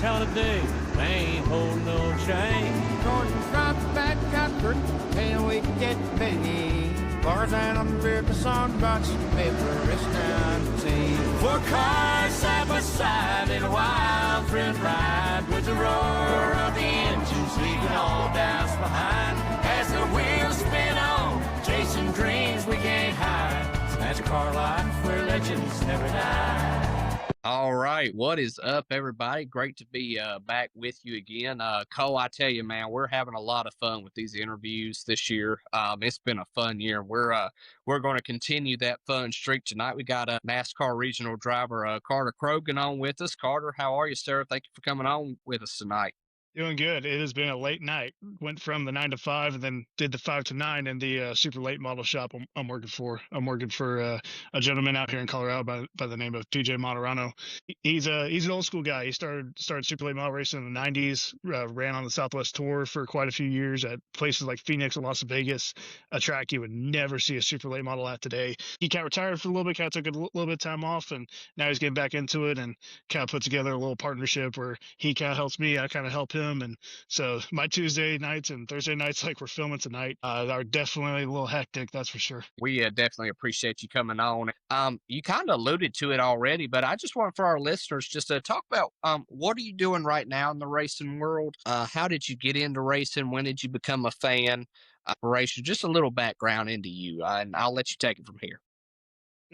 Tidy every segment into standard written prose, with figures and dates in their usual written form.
holiday. They ain't holding no chain. Gordon's right back Cotford, and we get Benny. Bars and America songbox, paper is 19. Four cars side by side in a wild thrill ride with the roar of the engines leaving all doubts behind. As the wheels spin on, chasing dreams we can't hide. That's car life where legends never die. All right, what is up, everybody? Great to be back with you again. Cole, I tell you, man, we're having a lot of fun with these interviews this year. It's been a fun year. We're going to continue that fun streak tonight. We got a NASCAR regional driver, Carter Croghan, on with us. Carter, how are you, sir? Thank you for coming on with us tonight. Doing good. It has been a late night. Went from the 9 to 5 and then did the 5 to 9 in the super late model shop I'm working for. I'm working for a gentleman out here in Colorado by the name of PJ Monterano. He's an old school guy. He started super late model racing in the 90s, ran on the Southwest Tour for quite a few years at places like Phoenix and Las Vegas, a track you would never see a super late model at today. He kind of retired for a little bit, kind of took a little bit of time off, and now he's getting back into it and kind of put together a little partnership where he kind of helps me, I kind of help him. And so my Tuesday nights and Thursday nights, like we're filming tonight, are definitely a little hectic, that's for sure. We definitely appreciate you coming on. You kind of alluded to it already, but I just want for our listeners just to talk about what are you doing right now in the racing world? How did you get into racing? When did you become a fan of racing? Just a little background into you, and I'll let you take it from here.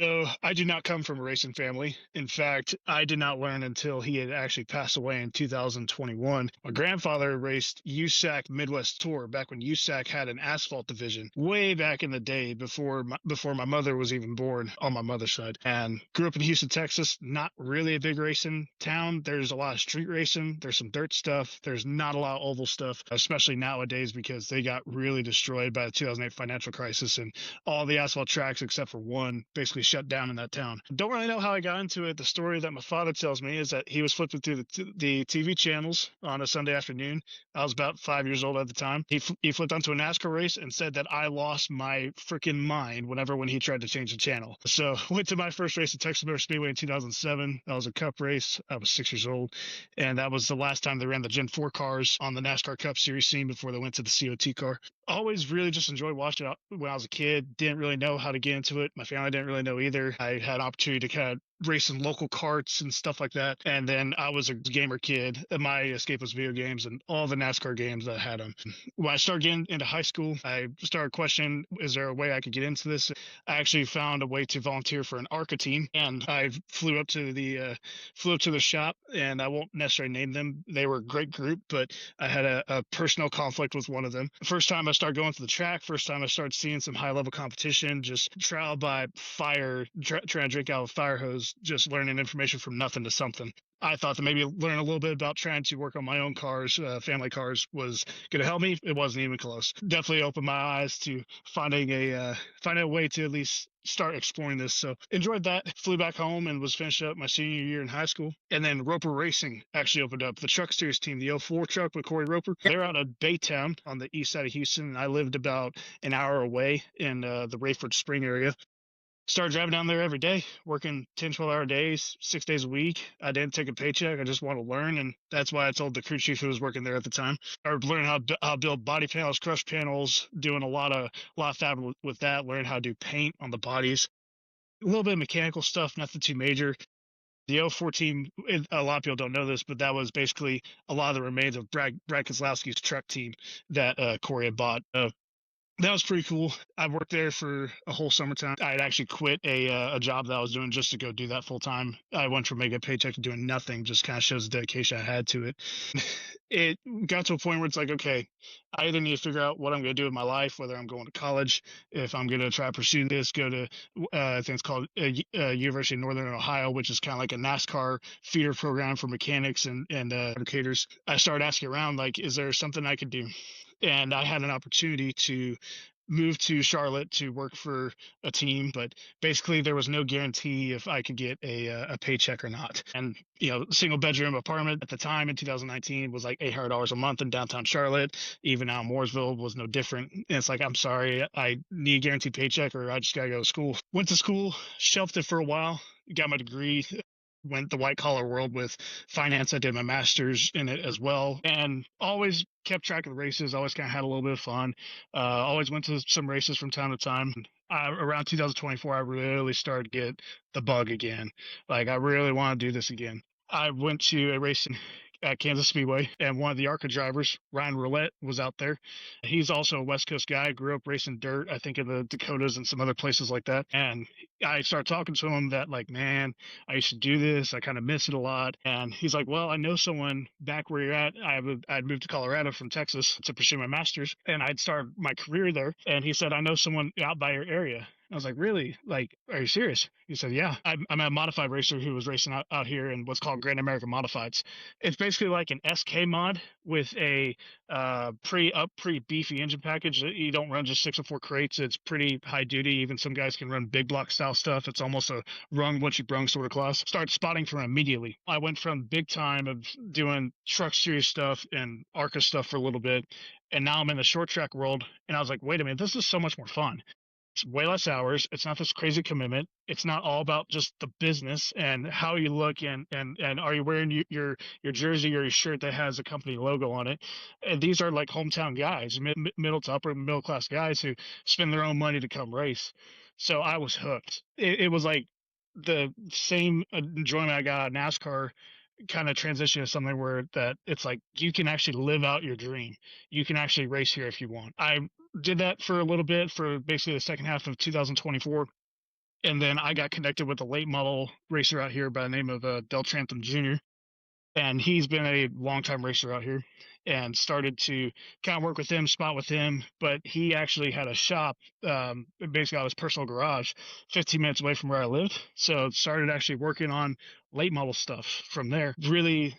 So I do not come from a racing family. In fact, I did not learn until he had actually passed away in 2021. My grandfather raced USAC Midwest Tour back when USAC had an asphalt division, way back in the day before my mother was even born on my mother's side. And grew up in Houston, Texas. Not really a big racing town. There's a lot of street racing. There's some dirt stuff. There's not a lot of oval stuff, especially nowadays because they got really destroyed by the 2008 financial crisis, and all the asphalt tracks except for one basically shut down in that town. Don't really know how I got into it. The story that my father tells me is that he was flipping through the TV channels on a Sunday afternoon. I was about 5 years old at the time. He flipped onto a NASCAR race and said that I lost my freaking mind when he tried to change the channel. So went to my first race at Texas Motor Speedway in 2007. That was a Cup race. I was 6 years old, and that was the last time they ran the Gen 4 cars on the NASCAR Cup Series scene before they went to the COT car. Always really just enjoyed watching it when I was a kid. Didn't really know how to get into it. My family didn't really know either. I had an opportunity to kind of race in local karts and stuff like that. And then I was a gamer kid. My escape was video games and all the NASCAR games that had them. When I started getting into high school, I started questioning, is there a way I could get into this? I actually found a way to volunteer for an ARCA team, and I flew up to the shop, and I won't necessarily name them. They were a great group, but I had a personal conflict with one of them. First time I started going to the track, first time I started seeing some high level competition, just trial by fire, trying to drink out of a fire hose, just learning information from nothing to something. I thought that maybe learn a little bit about trying to work on my own cars, family cars, was going to help me. It wasn't even close. Definitely opened my eyes to finding a way to at least start exploring this. So enjoyed that. Flew back home and was finished up my senior year in high school. And then Roper Racing actually opened up. The truck series team, the 04 truck with Corey Roper. They're out of Baytown on the east side of Houston. And I lived about an hour away in the Rayford Spring area. Started driving down there every day, working 10, 12-hour days, 6 days a week. I didn't take a paycheck. I just wanted to learn, and that's why I told the crew chief who was working there at the time. I learned how to build body panels, crush panels, doing a lot of fab with that, learning how to do paint on the bodies. A little bit of mechanical stuff, nothing too major. The 04 team, a lot of people don't know this, but that was basically a lot of the remains of Brad Keselowski's truck team that Corey had bought. That was pretty cool. I worked there for a whole summertime. I had actually quit a job that I was doing just to go do that full time. I went from making a paycheck to doing nothing. Just kind of shows the dedication I had to it. It got to a point where it's like, okay, I either need to figure out what I'm going to do with my life, whether I'm going to college, if I'm going to try to pursue this, go to, I think it's called University of Northern Ohio, which is kind of like a NASCAR feeder program for mechanics and educators. I started asking around, like, is there something I could do? And I had an opportunity to move to Charlotte to work for a team, but basically there was no guarantee if I could get a paycheck or not. And, single bedroom apartment at the time in 2019 was like $800 a month in downtown Charlotte. Even out in Mooresville was no different. And it's like, I'm sorry, I need a guaranteed paycheck or I just got to go to school. Went to school, shelved it for a while, got my degree. went the white collar world with finance. I did my master's in it as well, and always kept track of the races. Always kind of had a little bit of fun. Always went to some races from time to time. Around 2024, I really started to get the bug again. Like, I really want to do this again. I went to a race at Kansas Speedway, and one of the ARCA drivers, Ryan Roulette, was out there. He's also a West Coast guy, grew up racing dirt, I think in the Dakotas and some other places like that. And I started talking to him that, like, man, I used to do this. I kind of miss it a lot. And he's like, well, I know someone back where you're at. I'd moved to Colorado from Texas to pursue my master's, and I'd started my career there. And he said, I know someone out by your area. I was like, really? Like, are you serious? He said, yeah. I'm a modified racer who was racing out here in what's called Grand American Modifieds. It's basically like an SK mod with a pretty beefy engine package. You don't run just 604 crates. It's pretty high duty. Even some guys can run big block style stuff. It's almost a rung once you brung sort of class. Start spotting from immediately. I went from big time of doing truck series stuff and ARCA stuff for a little bit, and now I'm in the short track world. And I was like, wait a minute, this is so much more fun. It's way less hours. It's not this crazy commitment. It's not all about just the business and how you look and are you wearing your jersey or your shirt that has a company logo on it. And these are like hometown guys, middle to upper middle class guys who spend their own money to come race. So I was hooked. It was like the same enjoyment I got out of NASCAR kind of transition to something where that it's like you can actually live out your dream. You can actually race here if you want. I did that for a little bit for basically the second half of 2024. And then I got connected with a late model racer out here by the name of Del Trantham Jr. And he's been a longtime racer out here and started to kind of work with him, spot with him. But he actually had a shop, basically out of his personal garage, 15 minutes away from where I lived. So started actually working on late model stuff from there. Really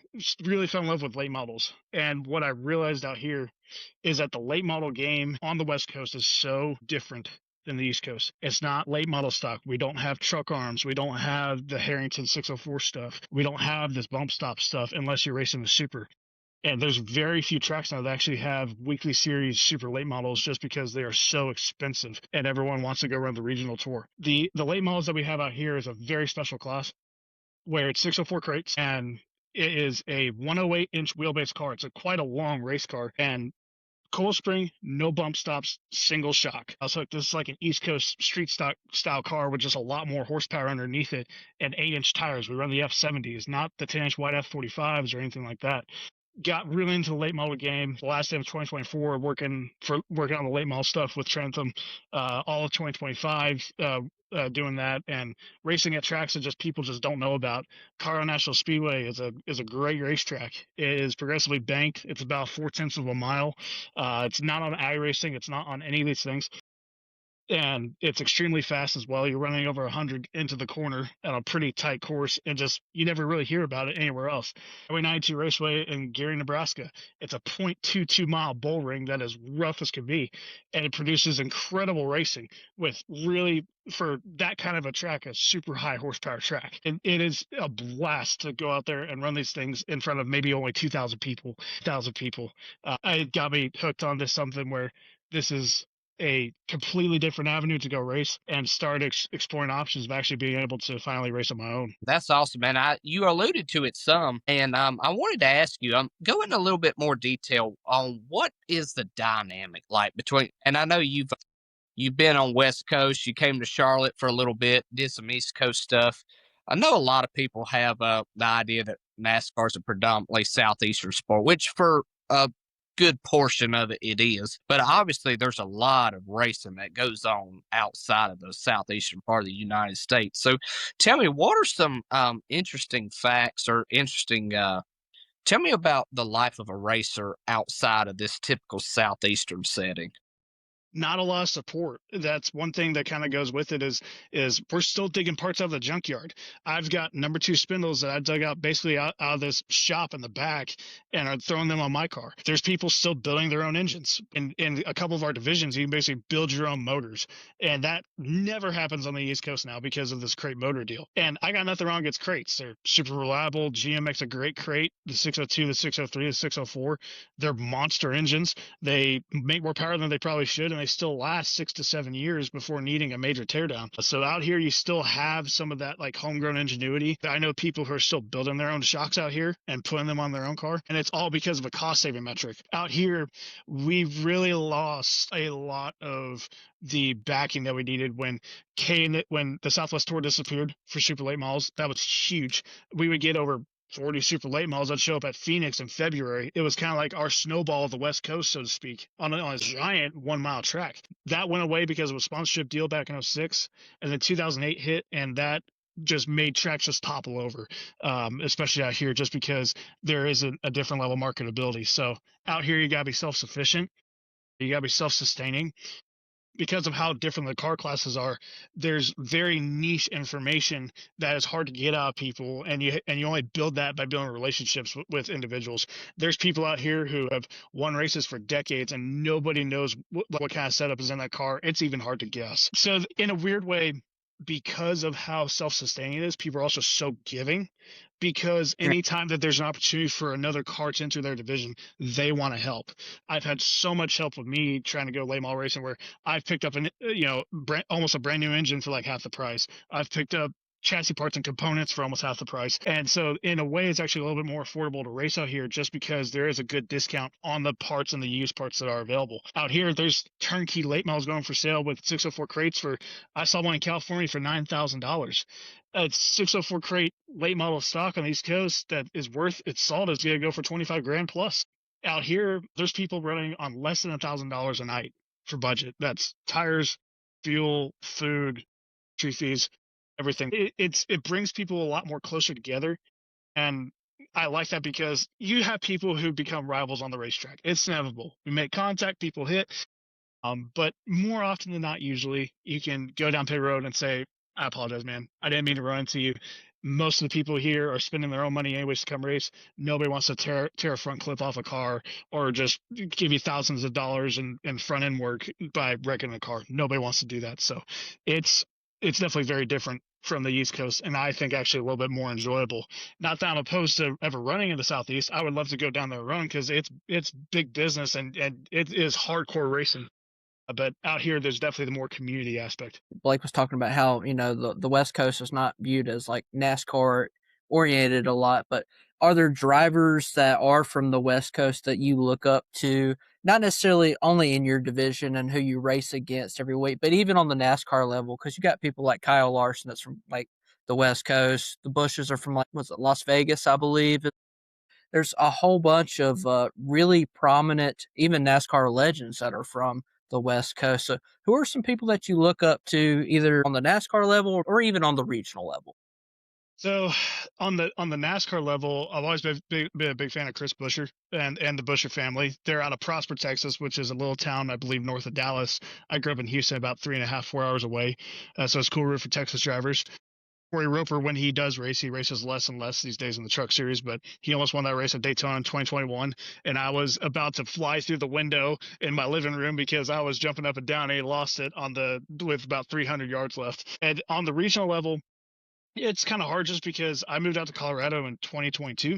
fell in love with late models. And what I realized out here is that the late model game on the West Coast is so different than the East Coast. It's not late model stock. We don't have truck arms. We don't have the Harrington 604 stuff. We don't have this bump stop stuff unless you're racing the Super. And there's very few tracks now that actually have weekly series super late models just because they are so expensive and everyone wants to go run the regional tour. The late models that we have out here is a very special class where it's 604 crates and it is a 108-inch wheelbase car. It's quite a long race car and coil spring, no bump stops, single shock. So this is like an East Coast street stock style car with just a lot more horsepower underneath it and 8-inch tires. We run the F70s, not the 10-inch wide F45s or anything like that. Got really into the late model game the last day of 2024, working on the late model stuff with Trentham, all of 2025, doing that and racing at tracks that just people just don't know about. Colorado National Speedway is a great racetrack. It is progressively banked. It's about 0.4 of a mile. It's not on iRacing. It's not on any of these things. And it's extremely fast as well. You're running over 100 into the corner on a pretty tight course, and just you never really hear about it anywhere else. Highway 92 Raceway in Gary, Nebraska. It's a 0.22 mile bull ring that is rough as can be, and it produces incredible racing with really, for that kind of a track, a super high horsepower track. And it is a blast to go out there and run these things in front of maybe only 2,000 people. It got me hooked onto something where this is a completely different avenue to go race and start exploring options of actually being able to finally race on my own. That's awesome, man. You alluded to it some, and I wanted to ask you, go into a little bit more detail on what is the dynamic like between, and I know you've been on West Coast, you came to Charlotte for a little bit, did some East Coast stuff. I know a lot of people have the idea that NASCAR is a predominantly Southeastern sport, which for a good portion of it is, but obviously there's a lot of racing that goes on outside of the southeastern part of the United States. So tell me, what are some interesting facts or interesting tell me about the life of a racer outside of this typical southeastern setting? Not a lot of support. That's one thing that kind of goes with it is we're still digging parts out of the junkyard. I've got number 2 spindles that I dug out basically out of this shop in the back and are throwing them on my car. There's people still building their own engines. In a couple of our divisions, you can basically build your own motors. And that never happens on the East Coast now because of this crate motor deal. And I got nothing wrong against crates. They're super reliable. GM makes a great crate. The 602, the 603, the 604, they're monster engines. They make more power than they probably should, and they still last 6 to 7 years before needing a major teardown. So out here, you still have some of that like homegrown ingenuity. I know people who are still building their own shocks out here and putting them on their own car, and it's all because of a cost saving metric. Out here, we've really lost a lot of the backing that we needed when when the Southwest Tour disappeared for super late models. That was huge. We would get over 40 super late models that show up at Phoenix in February. It was kind of like our snowball of the West Coast, so to speak, on a giant 1 mile track. That went away because of a sponsorship deal back in 06, and then 2008 hit, and that just made tracks just topple over, especially out here, just because there is a different level of marketability. So out here, you got to be self-sufficient. You got to be self-sustaining. Because of how different the car classes are, there's very niche information that is hard to get out of people, and you only build that by building relationships with individuals. There's people out here who have won races for decades, and nobody knows what kind of setup is in that car. It's even hard to guess. So in a weird way, because of how self-sustaining it is, people are also so giving, because anytime that there's an opportunity for another car to enter their division, they want to help. I've had so much help with me trying to go late model racing, where I've picked up almost a brand new engine for like half the price. I've picked up chassis parts and components for almost half the price. And so in a way, it's actually a little bit more affordable to race out here, just because there is a good discount on the parts and the used parts that are available. Out here, there's turnkey late models going for sale with 604 crates I saw one in California for $9,000. A 604 crate late model stock on the East Coast that is worth its salt is going to go for 25 grand plus. Out here, there's people running on less than $1,000 a night for budget. That's tires, fuel, food, entry fees, everything. It brings people a lot more closer together, and I like that because you have people who become rivals on the racetrack. It's inevitable. We make contact, people hit, but more often than not, usually you can go down pit road and say, "I apologize, man. I didn't mean to run into you." Most of the people here are spending their own money anyways to come race. Nobody wants to tear a front clip off a car or just give you thousands of dollars in front end work by wrecking a car. Nobody wants to do that. So it's definitely very different from the East Coast, and I think actually a little bit more enjoyable. Not that I'm opposed to ever running in the Southeast. I would love to go down there and run, because it's big business and it is hardcore racing. But out here, there's definitely the more community aspect. Blake was talking about how, the West Coast is not viewed as like NASCAR oriented a lot, but are there drivers that are from the West Coast that you look up to, not necessarily only in your division and who you race against every week, but even on the NASCAR level? Because you got people like Kyle Larson that's from like the West Coast. The Bushes are from, like, was it Las Vegas, I believe? There's a whole bunch of really prominent, even NASCAR legends that are from the West Coast. So who are some people that you look up to, either on the NASCAR level or even on the regional level? So on the NASCAR level, I've always been a big fan of Chris Buescher and the Buescher family. They're out of Prosper, Texas, which is a little town, I believe, north of Dallas. I grew up in Houston, about 3.5, 4 hours away. So it's a cool route for Texas drivers. Corey Roper, when he does race, he races less and less these days in the truck series, but he almost won that race at Daytona in 2021. And I was about to fly through the window in my living room because I was jumping up and down, and he lost it with about 300 yards left. And on the regional level, it's kind of hard just because I moved out to Colorado in 2022,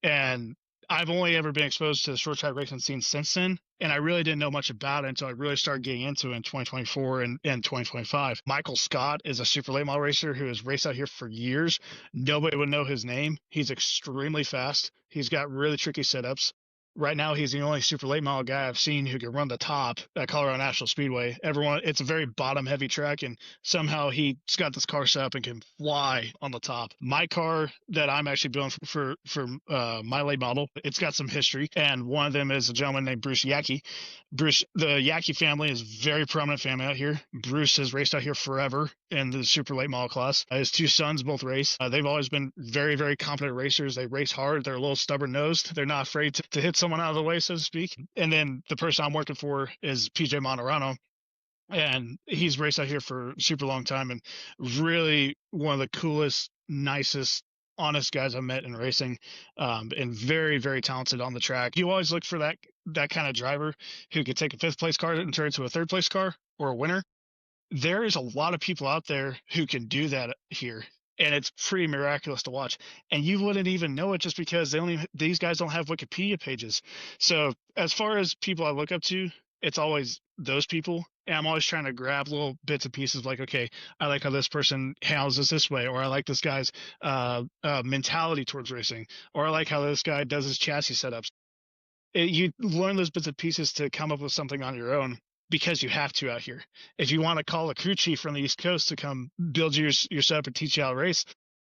and I've only ever been exposed to the short track racing scene since then. And I really didn't know much about it until I really started getting into it in 2024 and 2025. Michael Scott is a super late model racer who has raced out here for years. Nobody would know his name. He's extremely fast. He's got really tricky setups. Right now, he's the only super late model guy I've seen who can run the top at Colorado National Speedway. It's a very bottom heavy track, and somehow he's got this car set up and can fly on the top. My car that I'm actually building for my late model, it's got some history, and one of them is a gentleman named Bruce Yackey. The Yackey family is a very prominent family out here. Bruce has raced out here forever in the super late model class. His two sons both race. They've always been very, very competent racers. They race hard. They're a little stubborn nosed. They're not afraid to hit someone out of the way, so to speak. And then the person I'm working for is PJ Monterano, and he's raced out here for a super long time, and really one of the coolest, nicest, honest guys I've met in racing, and very, very talented on the track. You always look for that kind of driver who could take a 5th place car and turn it to a 3rd place car or a winner. There is a lot of people out there who can do that here, and it's pretty miraculous to watch. And you wouldn't even know it just because these guys don't have Wikipedia pages. So as far as people I look up to, it's always those people. And I'm always trying to grab little bits and pieces like, okay, I like how this person handles this way, or I like this guy's mentality towards racing, or I like how this guy does his chassis setups. You learn those bits and pieces to come up with something on your own because you have to out here. If you want to call a crew chief from the East Coast to come build your setup and teach you how to race,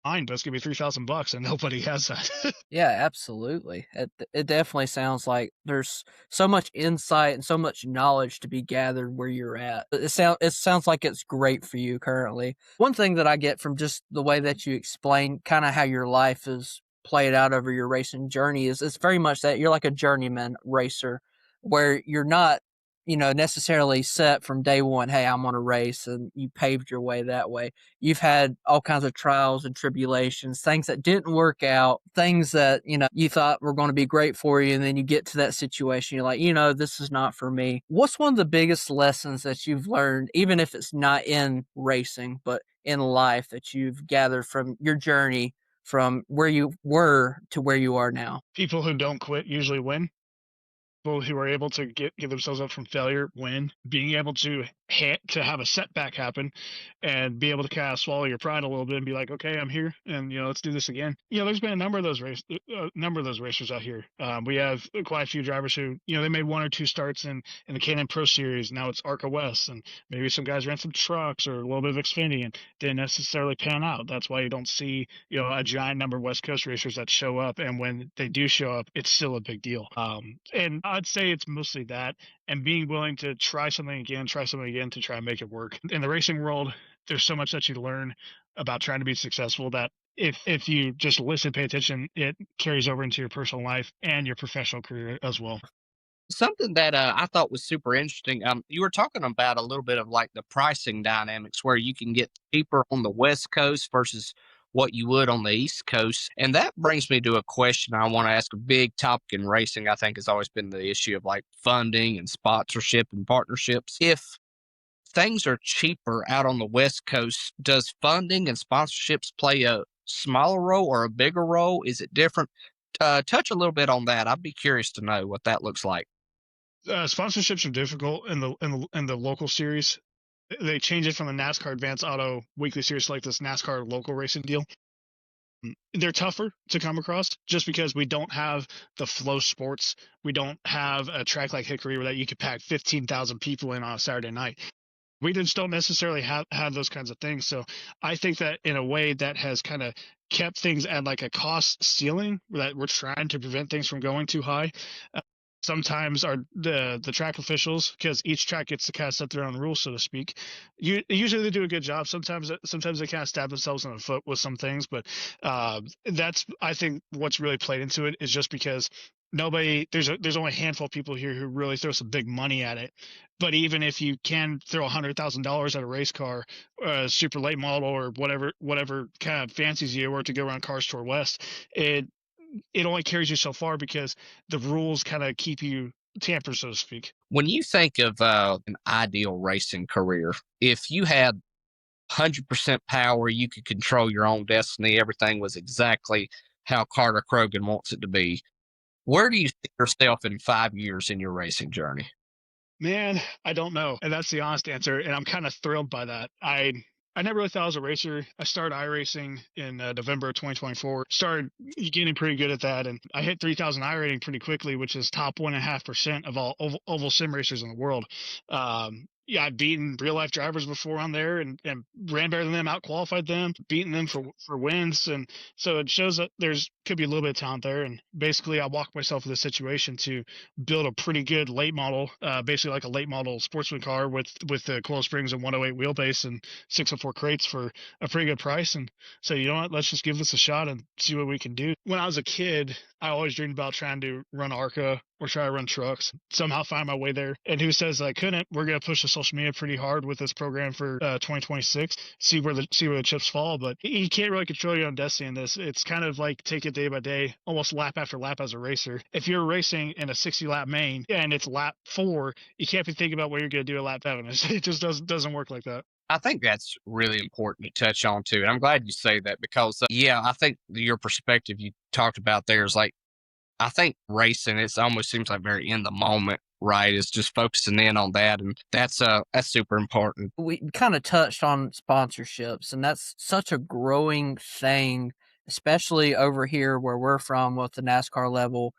fine, but it's gonna be $3,000, and nobody has that. Yeah, absolutely. It definitely sounds like there's so much insight and so much knowledge to be gathered where you're at. It sounds like it's great for you currently. One thing that I get from just the way that you explain kind of how your life is played out over your racing journey is it's very much that you're like a journeyman racer where you're not necessarily set from day one, hey, I'm on a race, and you paved your way that way. You've had all kinds of trials and tribulations, things that didn't work out, things that, you thought were going to be great for you. And then you get to that situation. You're like, this is not for me. What's one of the biggest lessons that you've learned, even if it's not in racing, but in life, that you've gathered from your journey from where you were to where you are now? People who don't quit usually win. People who are able to get themselves up from failure win. Being able to have a setback happen and be able to kind of swallow your pride a little bit and be like, okay, I'm here, and let's do this again. There's been a number of those racers out here. We have quite a few drivers who they made one or two starts in the K&N Pro Series. Now it's ARCA West, and maybe some guys ran some trucks or a little bit of Xfinity and didn't necessarily pan out. That's why you don't see a giant number of West Coast racers that show up, and when they do show up, it's still a big deal. And I'd say it's mostly that, and being willing to try something again to try and make it work. In the racing world, there's so much that you learn about trying to be successful that if you just listen, pay attention, it carries over into your personal life and your professional career as well. Something that I thought was super interesting. You were talking about a little bit of like the pricing dynamics where you can get cheaper on the West Coast versus what you would on the East Coast. And that brings me to a question I want to ask. A big topic in racing, I think, has always been the issue of like funding and sponsorship and partnerships. If things are cheaper out on the West Coast, does funding and sponsorships play a smaller role or a bigger role? Is it different? Touch a little bit on that. I'd be curious to know what that looks like. Sponsorships are difficult in the local series. They changed it from the NASCAR Advanced Auto Weekly Series to like this NASCAR local racing deal. They're tougher to come across just because we don't have the flow sports. We don't have a track like Hickory where that you could pack 15,000 people in on a Saturday night. We just don't necessarily have those kinds of things. So I think that in a way that has kind of kept things at like a cost ceiling that we're trying to prevent things from going too high. Sometimes the track officials, because each track gets to kind of set their own rules, so to speak. Usually they do a good job. Sometimes they kind of stab themselves in the foot with some things, but that's, I think, what's really played into it is just because there's only a handful of people here who really throw some big money at it. But even if you can throw $100,000 at a race car, a super late model, or whatever kind of fancies you, or to go around Cars Tour West, it only carries you so far because the rules kind of keep you tampered, so to speak. When you think of an ideal racing career, if you had 100% power, you could control your own destiny, everything was exactly how Carter Croghan wants it to be, where do you see yourself in 5 years in your racing journey? Man, I don't know. And that's the honest answer. And I'm kind of thrilled by that. I never really thought I was a racer. I started iRacing in November of 2024. Started getting pretty good at that. And I hit 3,000 iRating pretty quickly, which is top 1.5% of all oval sim racers in the world. Yeah, I've beaten real life drivers before on there and ran better than them, out qualified them, beaten them for wins. And so it shows that could be a little bit of talent there. And basically I walked myself in this situation to build a pretty good late model, basically like a late model sportsman car with the coil springs and 108 wheelbase and 604 crates for a pretty good price. And so, you know what, let's just give this a shot and see what we can do. When I was a kid, I always dreamed about trying to run ARCA or try to run trucks, somehow find my way there. And who says I couldn't? We're going to push the social media pretty hard with this program for 2026, see where the chips fall. But you can't really control your own destiny in this. It's kind of like take it day by day, almost lap after lap as a racer. If you're racing in a 60 lap main and it's lap 4, you can't be thinking about what you're going to do at lap 7. It just doesn't work like that. I think that's really important to touch on too. And I'm glad you say that because, I think your perspective you talked about there is like, I think racing, it almost seems like very in the moment right? Is just focusing in on that, and that's super important. We kind of touched on sponsorships, and that's such a growing thing, especially over here where we're from with the NASCAR level.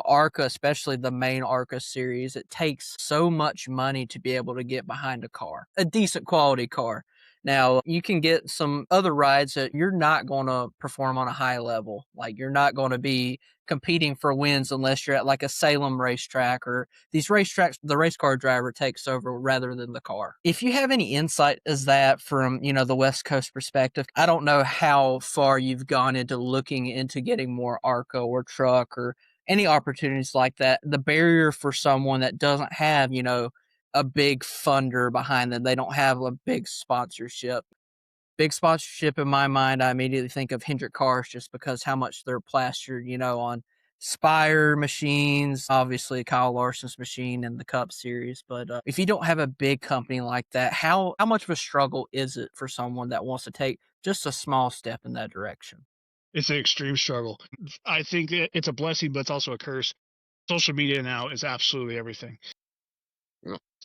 ARCA, especially the main ARCA series, it takes so much money to be able to get behind a car, a decent quality car. Now, you can get some other rides that you're not going to perform on a high level. Like, you're not going to be competing for wins unless you're at like a Salem racetrack, or these racetracks the race car driver takes over rather than the car. If you have any insight as that from, the West Coast perspective, I don't know how far you've gone into looking into getting more ARCA or truck or any opportunities like that. The barrier for someone that doesn't have, a big funder behind them, they don't have a big sponsorship. Big sponsorship in my mind, I immediately think of Hendrick Cars just because how much they're plastered, on Spire machines, obviously Kyle Larson's machine and the Cup Series. But if you don't have a big company like that, how much of a struggle is it for someone that wants to take just a small step in that direction? It's an extreme struggle. I think it's a blessing, but it's also a curse. Social media now is absolutely everything,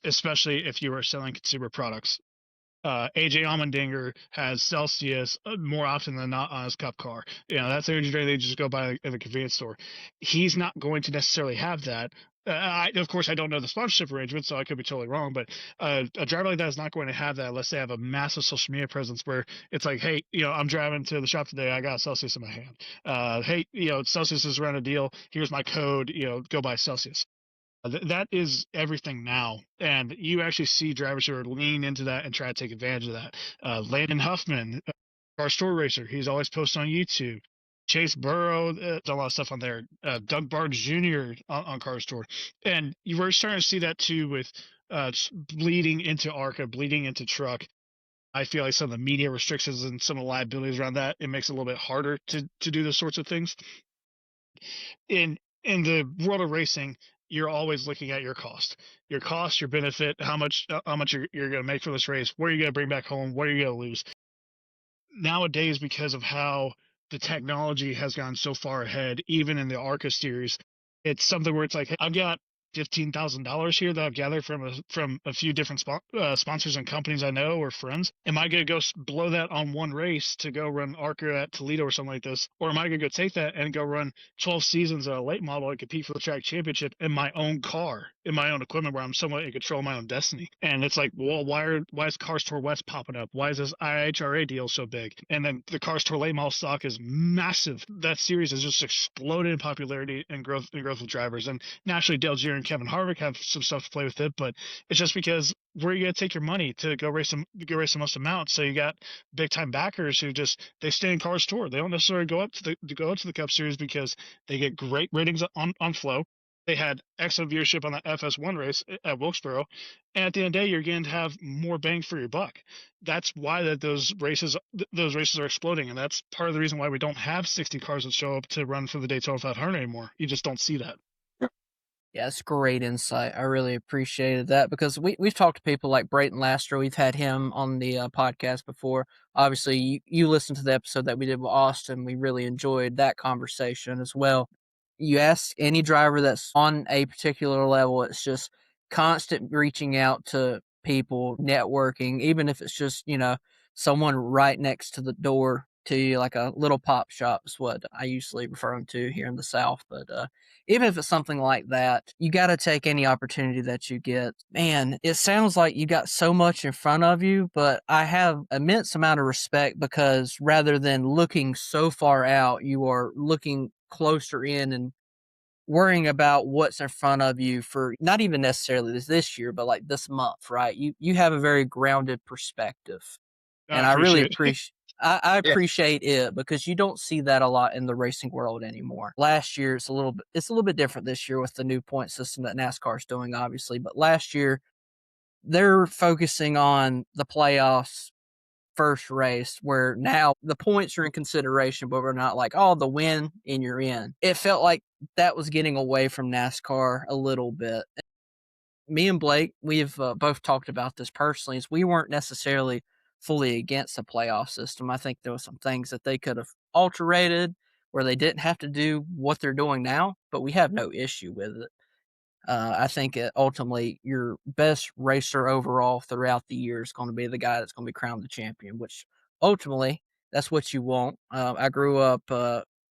especially if you are selling consumer products. AJ Allmendinger has Celsius more often than not on his cup car. That's energy drink they just go buy at a convenience store. He's not going to necessarily have that. Of course, I don't know the sponsorship arrangement, so I could be totally wrong. But a driver like that is not going to have that unless they have a massive social media presence where it's like, hey, I'm driving to the shop today. I got Celsius in my hand. Hey, Celsius is running a deal. Here's my code. Go buy Celsius. That is everything now, and you actually see drivers who are leaning into that and try to take advantage of that. Landon Huffman, our store racer, he's always posting on YouTube. Chase Burrow, done a lot of stuff on there. Doug Barnes Jr. on Car Store, and you were starting to see that too with bleeding into ARCA, bleeding into truck. I feel like some of the media restrictions and some of the liabilities around that, it makes it a little bit harder to do those sorts of things. In the world of racing, you're always looking at your cost, your benefit, how much you're going to make for this race, what are you going to bring back home, what are you going to lose. Nowadays, because of how the technology has gone so far ahead, even in the ARCA series, it's something where it's like, hey, I've got $15,000 here that I've gathered from a few different sponsors and companies I know or friends. Am I going to go blow that on one race to go run ARCA at Toledo or something like this? Or am I going to go take that and go run 12 seasons at a late model and compete for the track championship in my own car, in my own equipment, where I'm somewhat in control of my own destiny? And it's like, well, why is Cars Tour West popping up? Why is this IHRA deal so big? And then the Cars Tour late model stock is massive. That series has just exploded in popularity and growth with drivers. And naturally, Dale Jr. and Kevin Harvick have some stuff to play with it, but it's just because where are you going to take your money to go race the most amount? So you got big time backers who they stay in Cars Tour. They don't necessarily go up to the Cup Series because they get great ratings on Flow. They had excellent viewership on the FS1 race at Wilkesboro, and at the end of the day, you're going to have more bang for your buck. That's why those races are exploding, and that's part of the reason why we don't have 60 cars that show up to run for the Daytona 500 anymore. You just don't see that. Yeah, that's great insight. I really appreciated that because we've talked to people like Brayton Lastro. We've had him on the podcast before. Obviously, you listened to the episode that we did with Austin. We really enjoyed that conversation as well. You ask any driver that's on a particular level, it's just constant reaching out to people, networking, even if it's just, someone right next to the door to you, like a little pop shop is what I usually refer them to here in the South. But even if it's something like that, you got to take any opportunity that you get. Man, it sounds like you got so much in front of you, but I have immense amount of respect because rather than looking so far out, you are looking closer in and worrying about what's in front of you for not even necessarily this year, but like this month, right? You have a very grounded perspective. And I really appreciate I appreciate it because you don't see that a lot in the racing world anymore. Last year it's a little bit different this year with the new point system that NASCAR is doing, obviously. But last year they're focusing on the playoffs first race, where now the points are in consideration, but we're not like, oh, the win and you're in. It felt like that was getting away from NASCAR a little bit. Me and Blake, we've both talked about this personally, is we weren't necessarily fully against the playoff system. I think there were some things that they could have alterated where they didn't have to do what they're doing now, but we have no issue with it. I think ultimately your best racer overall throughout the year is going to be the guy that's going to be crowned the champion, which ultimately that's what you want. I grew up,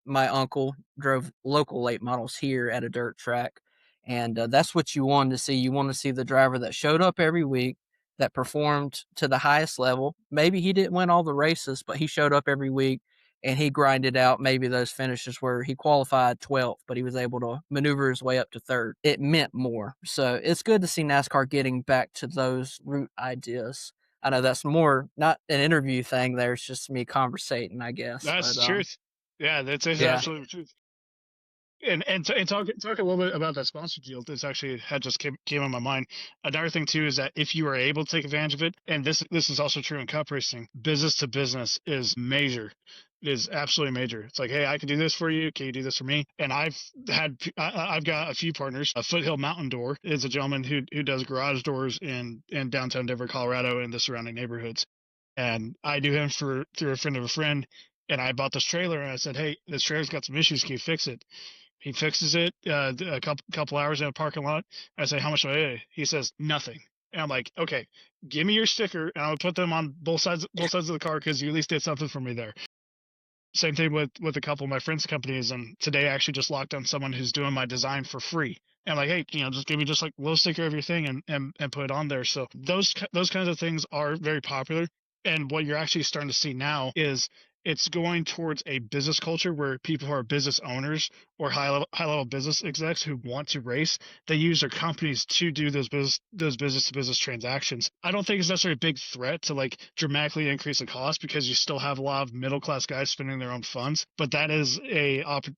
my uncle drove local late models here at a dirt track, and that's what you want to see. You want to see the driver that showed up every week, that performed to the highest level. Maybe he didn't win all the races, but he showed up every week and he grinded out maybe those finishes where he qualified 12th, but he was able to maneuver his way up to third. It meant more. So it's good to see NASCAR getting back to those root ideas. I know that's more not an interview thing there. It's just me conversating, I guess. That's But the truth. Yeah, that's yeah, absolutely the truth. And talk a little bit about that sponsor deal. This actually had just came on my mind. Another thing too is that if you are able to take advantage of it, and this is also true in cup racing, business to business is major. It is absolutely major. It's like, hey, I can do this for you. Can you do this for me? And I've got a few partners. Foothill Mountain Door is a gentleman who does garage doors in downtown Denver, Colorado, and the surrounding neighborhoods. And I do him through a friend of a friend. And I bought this trailer, and I said, hey, this trailer's got some issues. Can you fix it? He fixes it a couple hours in a parking lot. I say, how much do I owe you? He says, nothing. And I'm like, okay, give me your sticker, and I'll put them on both sides of the car because you at least did something for me there. Same thing with a couple of my friends' companies, and today I actually just locked on someone who's doing my design for free. And I'm like, hey, just give me just like a little sticker of your thing and put it on there. So those kinds of things are very popular. And what you're actually starting to see now is it's going towards a business culture where people who are business owners or high level business execs who want to race, they use their companies to do those business to business transactions. I don't think it's necessarily a big threat to like dramatically increase the cost because you still have a lot of middle class guys spending their own funds. But that is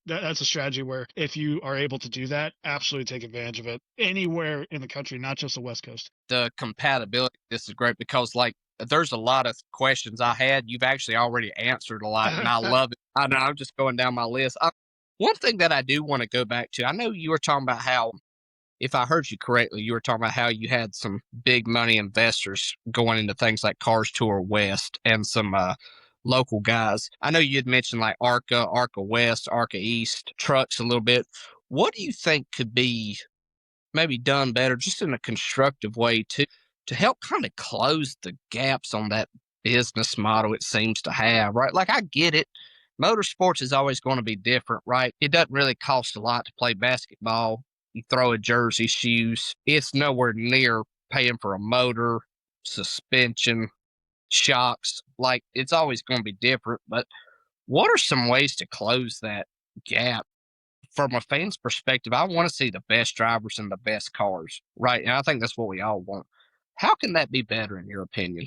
that's a strategy where if you are able to do that, absolutely take advantage of it anywhere in the country, not just the West Coast. The compatibility, this is great because like there's a lot of questions I had. You've actually already answered a lot, and I love it. I know I'm just going down my list. One thing that I do want to go back to, I know you were talking about how, if I heard you correctly, you were talking about how you had some big money investors going into things like Cars Tour West and some local guys. I know you had mentioned like ARCA West, ARCA East, trucks a little bit. What do you think could be maybe done better, just in a constructive way to help kind of close the gaps on that business model it seems to have, right? Like I get it. Motorsports is always going to be different, right? It doesn't really cost a lot to play basketball. You throw a jersey, shoes. It's nowhere near paying for a motor, suspension, shocks. Like it's always going to be different. But what are some ways to close that gap? From a fan's perspective, I want to see the best drivers and the best cars, right? And I think that's what we all want. How can that be better, in your opinion?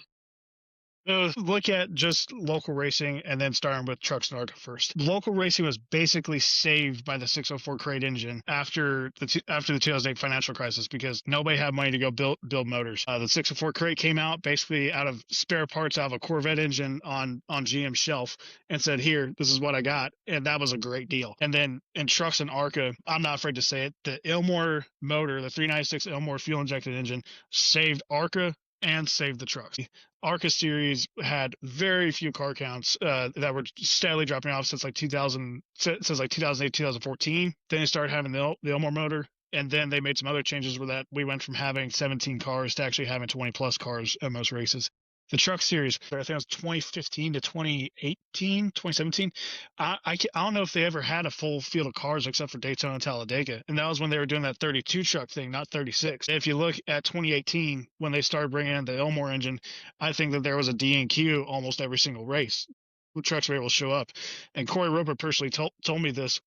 Look at just local racing and then starting with trucks and ARCA first. Local racing was basically saved by the 604 crate engine after the 2008 financial crisis because nobody had money to go build motors. The 604 crate came out basically out of spare parts out of a Corvette engine on GM shelf and said, here, this is what I got. And that was a great deal. And then in trucks and ARCA, I'm not afraid to say it, the Ilmor motor, the 396 Ilmor fuel injected engine saved ARCA and saved the trucks. ARCA series had very few car counts that were steadily dropping off since like 2008, 2014. Then they started having the Ilmor motor, and then they made some other changes where that we went from having 17 cars to actually having 20 plus cars at most races. The truck series, I think it was 2015 to 2018, 2017. I don't know if they ever had a full field of cars except for Daytona and Talladega. And that was when they were doing that 32 truck thing, not 36. If you look at 2018, when they started bringing in the Elmore engine, I think that there was a D&Q almost every single race. The trucks were able to show up. And Corey Roper personally told me this.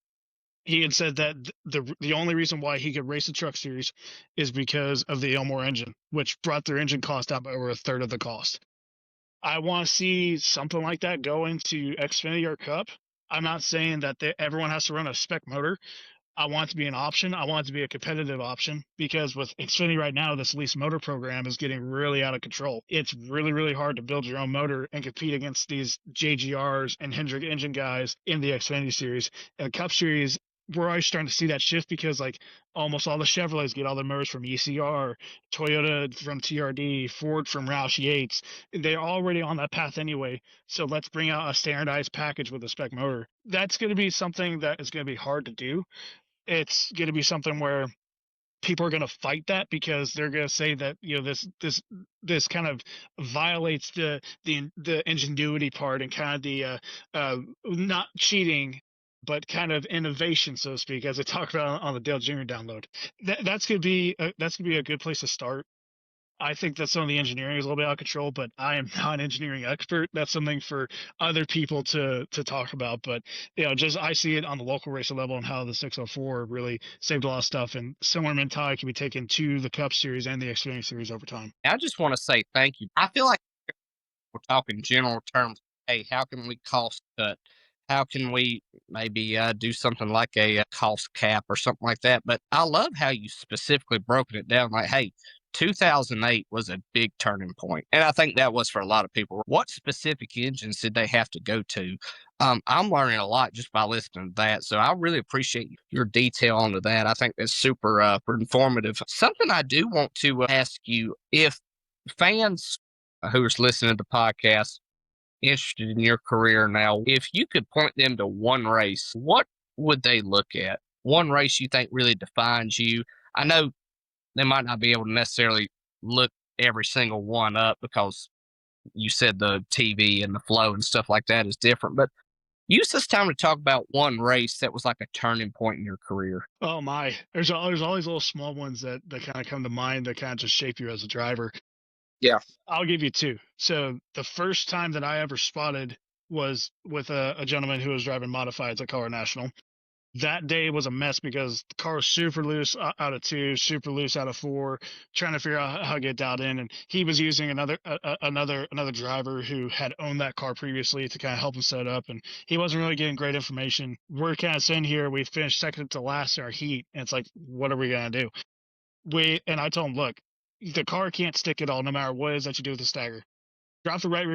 He had said that the only reason why he could race the truck series is because of the Elmore engine, which brought their engine cost down by over a third of the cost. I want to see something like that go into Xfinity or Cup. I'm not saying that everyone has to run a spec motor. I want it to be an option. I want it to be a competitive option because with Xfinity right now, this lease motor program is getting really out of control. It's really, really hard to build your own motor and compete against these JGRs and Hendrick engine guys in the Xfinity series. And Cup series, we're already starting to see that shift because like almost all the Chevrolets get all their motors from ECR, Toyota from TRD, Ford from Roush Yates. They're already on that path anyway. So let's bring out a standardized package with a spec motor. That's going to be something that is going to be hard to do. It's going to be something where people are going to fight that because they're going to say that, you know, this kind of violates the ingenuity part and kind of the not cheating but kind of innovation, so to speak, as I talked about on the Dale Jr. download. That's gonna be a good place to start. I think that some of the engineering is a little bit out of control, but I am not an engineering expert. That's something for other people to talk about. But you know, just I see it on the local racer level and how the 604 really saved a lot of stuff, and similar mentality can be taken to the Cup Series and the Xfinity Series over time. I just want to say thank you. I feel like we're talking general terms. Hey, how can we cost cut? How can we maybe do something like a cost cap or something like that? But I love how you specifically broken it down. Like, hey, 2008 was a big turning point, and I think that was for a lot of people. What specific engines did they have to go to? I'm learning a lot just by listening to that. So I really appreciate your detail onto that. I think that's super informative. Something I do want to ask you, if fans who is listening to the podcast interested in your career now, if you could point them to one race, what would they look at? One race you think really defines you? I know they might not be able to necessarily look every single one up because you said the TV and the flow and stuff like that is different, but use this time to talk about one race that was like a turning point in your career. Oh my, there's always little small ones that kind of come to mind that kind of just shape you as a driver. Yeah. I'll give you two. So the first time that I ever spotted was with a gentleman who was driving modifieds at Colorado National. That day was a mess because the car was super loose out of two, super loose out of four, trying to figure out how to get dialed in. And he was using another driver who had owned that car previously to kind of help him set it up. And he wasn't really getting great information. We're kind of sitting here. We finished second to last in our heat. And it's like, what are we going to do? And I told him, look, the car can't stick at all, no matter what it is that you do with the stagger. Drop the right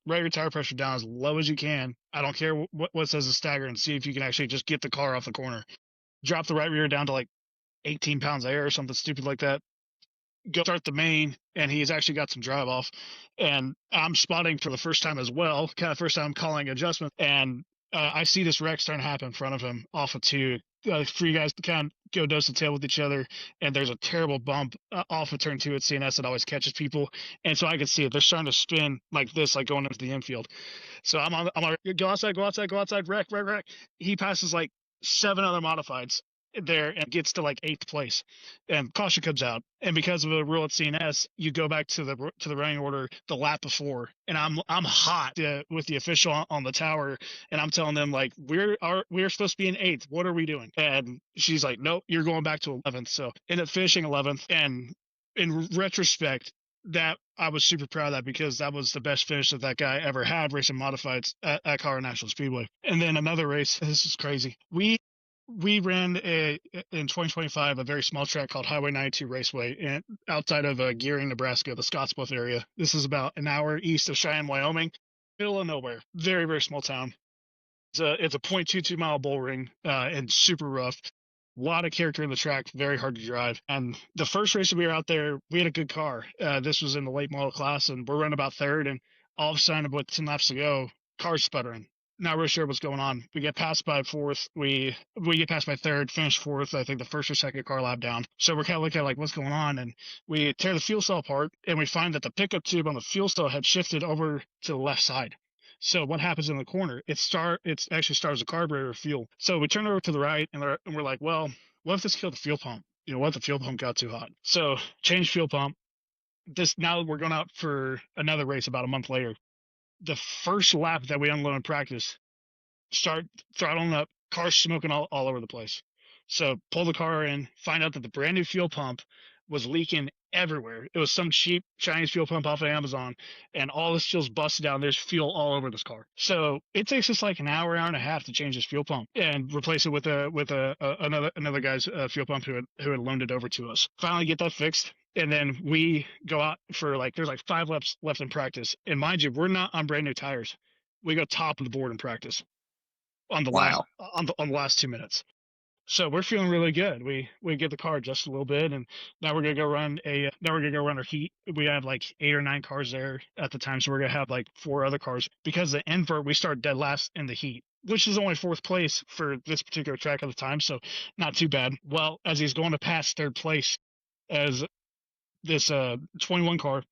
rear tire pressure down as low as you can. I don't care what says the stagger, and see if you can actually just get the car off the corner. Drop the right rear down to like 18 pounds of air or something stupid like that. Go start the main, and he's actually got some drive off. And I'm spotting for the first time as well, kind of first time calling adjustment. And I see this wreck starting to happen in front of him off of two. For you guys to kind of go nose to tail with each other, and there's a terrible bump off of turn 2 at CNS that always catches people, and so I can see it. They're starting to spin like this, like going into the infield. So I'm on go outside, wreck. He passes like 7 other modifieds there and gets to like 8th place, and caution comes out. And because of a rule at CNS, you go back to the running order the lap before, and I'm hot with the official on the tower, and I'm telling them like we're supposed to be in 8th. What are we doing? And she's like, nope, you're going back to 11th. So ended up finishing 11th, and in retrospect, that I was super proud of that because that was the best finish that guy ever had racing modifieds at Colorado National Speedway. And then another race. This is crazy. We ran in 2025 a very small track called Highway 92 Raceway outside of Gearing, Nebraska, the Scottsbluff area. This is about an hour east of Cheyenne, Wyoming, middle of nowhere. Very, very small town. It's a 0.22 mile bull ring and super rough. A lot of character in the track, very hard to drive. And the first race we were out there, we had a good car. This was in the late model class, and we're running about third. And all of a sudden, with 10 laps to go, car's sputtering. Not really sure what's going on. We get passed by fourth. We get passed by third, finish fourth. I think the first or second car lap down. So we're kind of looking at like what's going on, and we tear the fuel cell apart, and we find that the pickup tube on the fuel cell had shifted over to the left side. So what happens in the corner? It actually starts the carburetor fuel. So we turn over to the right, and we're like, well, what if this killed the fuel pump? You know, what if the fuel pump got too hot? So change fuel pump. Now we're going out for another race about a month later. The first lap that we unload in practice, start throttling up, car smoking all over the place. So pull the car in, find out that the brand new fuel pump was leaking everywhere. It was some cheap Chinese fuel pump off of Amazon, and all this fuel's busted down. There's fuel all over this car. So it takes us like an hour and a half to change this fuel pump and replace it with another guy's fuel pump who had loaned it over to us. Finally get that fixed. And then we go out for there's 5 laps left in practice. And mind you, we're not on brand new tires. We go top of the board in practice on the last 2 minutes. So we're feeling really good. We get the car just a little bit, and now we're gonna go run our heat. We had like 8 or 9 cars there at the time, so we're gonna have like 4 other cars. Because the invert, we start dead last in the heat, which is only 4th place for this particular track at the time, so not too bad. Well, as he's going to pass 3rd place, as this 21 car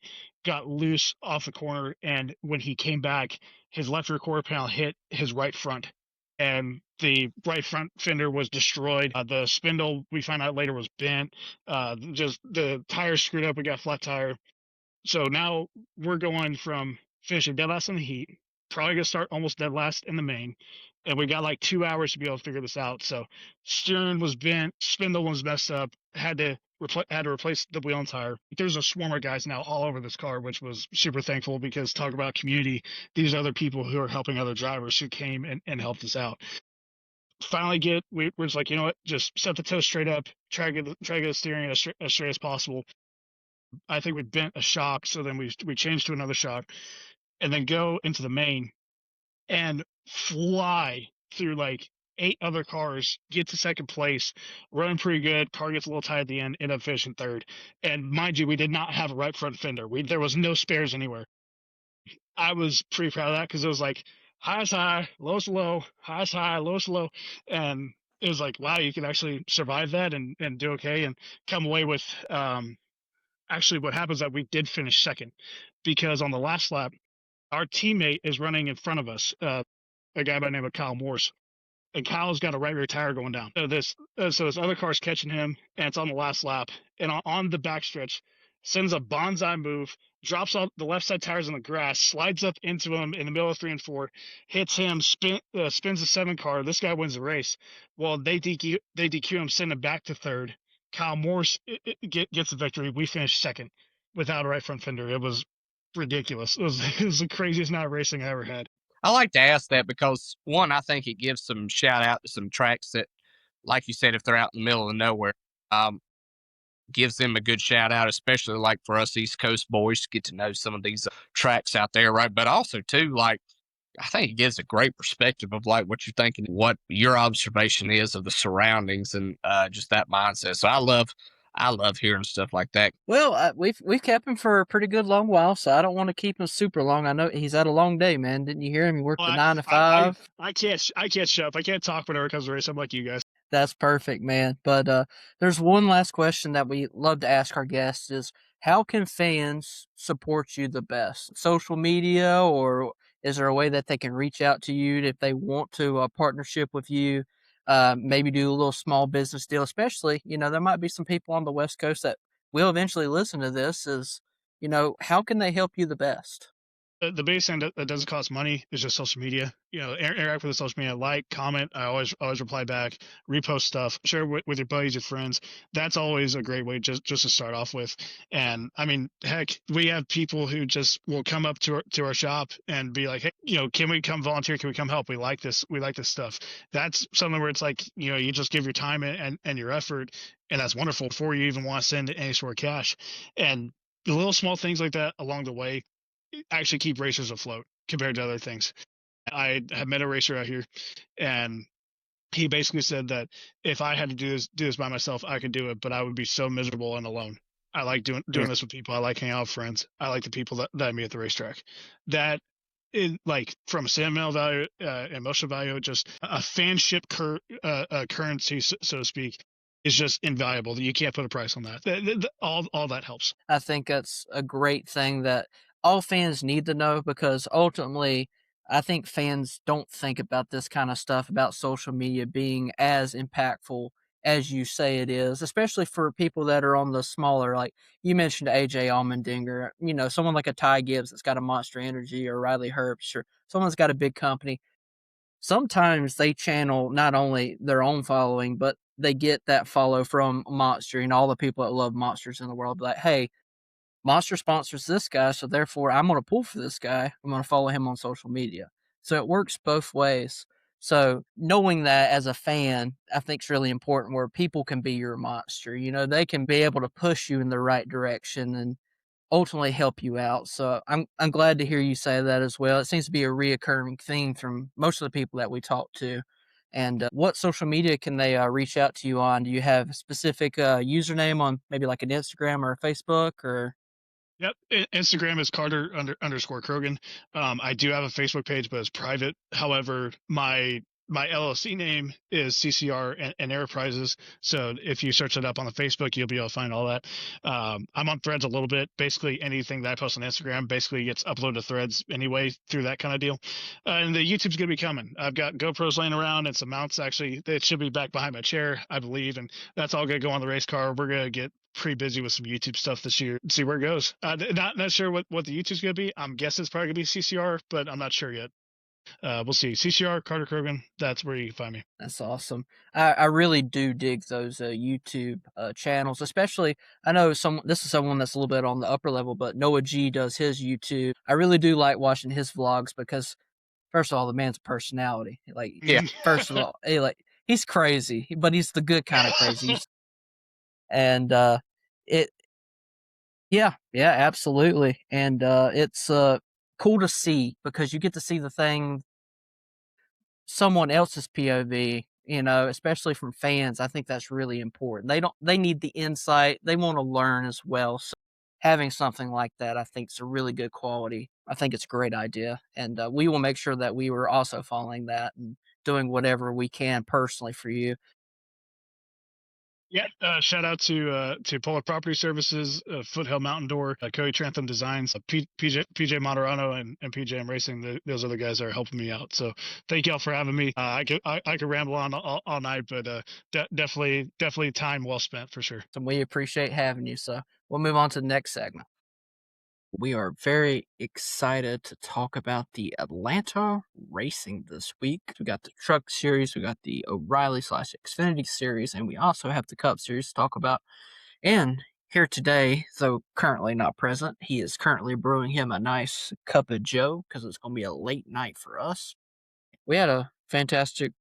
got loose off the corner, and when he came back, his left rear quarter panel hit his right front, and the right front fender was destroyed. The spindle, we found out later, was bent. Just the tire screwed up. We got flat tire. So now we're going from finishing dead last in the heat, probably gonna start almost dead last in the main, and we got like 2 hours to be able to figure this out. So steering was bent, spindle was messed up, had to replace the wheel and tire. There's a swarm of guys now all over this car, which was super thankful, because talk about community. These other people who are helping other drivers who came and helped us out. Finally we're just like, you know what, just set the toe straight up, try to get the steering as straight as possible. I think we bent a shock, so then we changed to another shock, and then go into the main and fly through like 8 other cars, get to second place, running pretty good. Car gets a little tight at the end, end up finishing third. And mind you, we did not have a right front fender. There was no spares anywhere. I was pretty proud of that, because it was like highest high, lowest low, highest high, lowest low, and it was like, wow, you can actually survive that and do okay and come away with actually what happens is that we did finish second, because on the last lap, our teammate is running in front of us, a guy by the name of Kyle Morse, and Kyle's got a right rear tire going down. So this other car's catching him, and it's on the last lap, and on the backstretch, sends a bonsai move, drops off the left side tires in the grass, slides up into him in the middle of 3 and 4, hits him, spins the 7 car. This guy wins the race. Well, they DQ him, send him back to third. Kyle Morse gets the victory. We finished second without a right front fender. It was ridiculous. It was the craziest night of racing I ever had. I like to ask that because, one, I think it gives some shout out to some tracks that, like you said, if they're out in the middle of nowhere, gives them a good shout out, especially like for us East Coast boys to get to know some of these tracks out there, right? But also too, like, I think it gives a great perspective of like what you're thinking, what your observation is of the surroundings, and just that mindset. So I love hearing stuff like that. Well, we've kept him for a pretty good long while, so I don't want to keep him super long. I know he's had a long day, man. Didn't you hear him? He worked the 9 to 5. I can't shut up. I can't talk whenever it comes to race. I'm like you guys. That's perfect, man. But there's one last question that we love to ask our guests: is how can fans support you the best? Social media, or is there a way that they can reach out to you if they want to partnership with you? Maybe do a little small business deal. Especially, there might be some people on the West Coast that will eventually listen to this. How can they help you the best? The biggest thing that doesn't cost money is just social media. Interact with the social media, like, comment. I always reply back, repost stuff, share with your buddies, your friends. That's always a great way just to start off with. And I mean, heck, we have people who just will come up to our shop and be like, hey, can we come volunteer? Can we come help? We like this stuff. That's something where it's like, you just give your time and your effort, and that's wonderful before you even want to send any sort of cash. And the little small things like that along the way actually keep racers afloat compared to other things. I have met a racer out here, and he basically said that if I had to do this by myself, I could do it, but I would be so miserable and alone. I like doing this with people. I like hanging out with friends. I like the people that I meet at the racetrack. That is, like, from sentimental value, emotional value, just a fanship currency, so to speak, is just invaluable. You can't put a price on that. All that helps. I think that's a great thing that all fans need to know, because ultimately, I think fans don't think about this kind of stuff, about social media being as impactful as you say it is, especially for people that are on the smaller, like you mentioned AJ Allmendinger, someone like a Ty Gibbs that's got a Monster Energy, or Riley Herbst, or someone's got a big company. Sometimes they channel not only their own following, but they get that follow from Monster, all the people that love monsters in the world. Like, hey, Monster sponsors this guy, so therefore I'm going to pull for this guy. I'm going to follow him on social media. So it works both ways. So knowing that as a fan, I think is really important, where people can be your monster. They can be able to push you in the right direction and ultimately help you out. So I'm glad to hear you say that as well. It seems to be a reoccurring theme from most of the people that we talk to. And what social media can they reach out to you on? Do you have a specific username on maybe like an Instagram or a Facebook, or? Yep. Instagram is Carter _Croghan. I do have a Facebook page, but it's private. However, my My LLC name is CCR and Enterprises. So if you search it up on the Facebook, you'll be able to find all that. I'm on Threads a little bit. Basically, anything that I post on Instagram basically gets uploaded to Threads anyway through that kind of deal. And the YouTube's going to be coming. I've got GoPros laying around and some mounts. Actually, it should be back behind my chair, I believe. And that's all going to go on the race car. We're going to get pretty busy with some YouTube stuff this year. See where it goes. Not sure what the YouTube's going to be. I'm guessing it's probably going to be CCR, but I'm not sure yet. We'll see. CCR, Carter Croghan. That's where you can find me. That's awesome. I really do dig those YouTube channels, especially I know this is someone that's a little bit on the upper level, but Noah G does his YouTube. I really do like watching his vlogs because first of all, the man's personality. Like, Yeah. first of all, he's crazy, but he's the good kind of crazy. And it, yeah, absolutely. And it's cool to see because you get to see the thing someone else's POV, especially from fans. I think that's really important. They need the insight. They want to learn as well. So having something like that, I think is a really good quality. I think it's a great idea. And we will make sure that we were also following that and doing whatever we can personally for you. Yeah, shout out to Polar Property Services, Foothill Mountain Door, Cody Trantham Designs, PJ Moderano, and PJM Racing. Those are the guys that are helping me out. So thank y'all for having me. I could ramble on all night, but definitely time well spent for sure. And we appreciate having you. So we'll move on to the next segment. We are very excited to talk about the Atlanta racing this week. We got the Truck Series, we got the O'Reilly / Xfinity Series, and we also have the Cup Series to talk about. And here today, though currently not present, he is currently brewing him a nice cup of joe because it's going to be a late night for us. We had a fantastic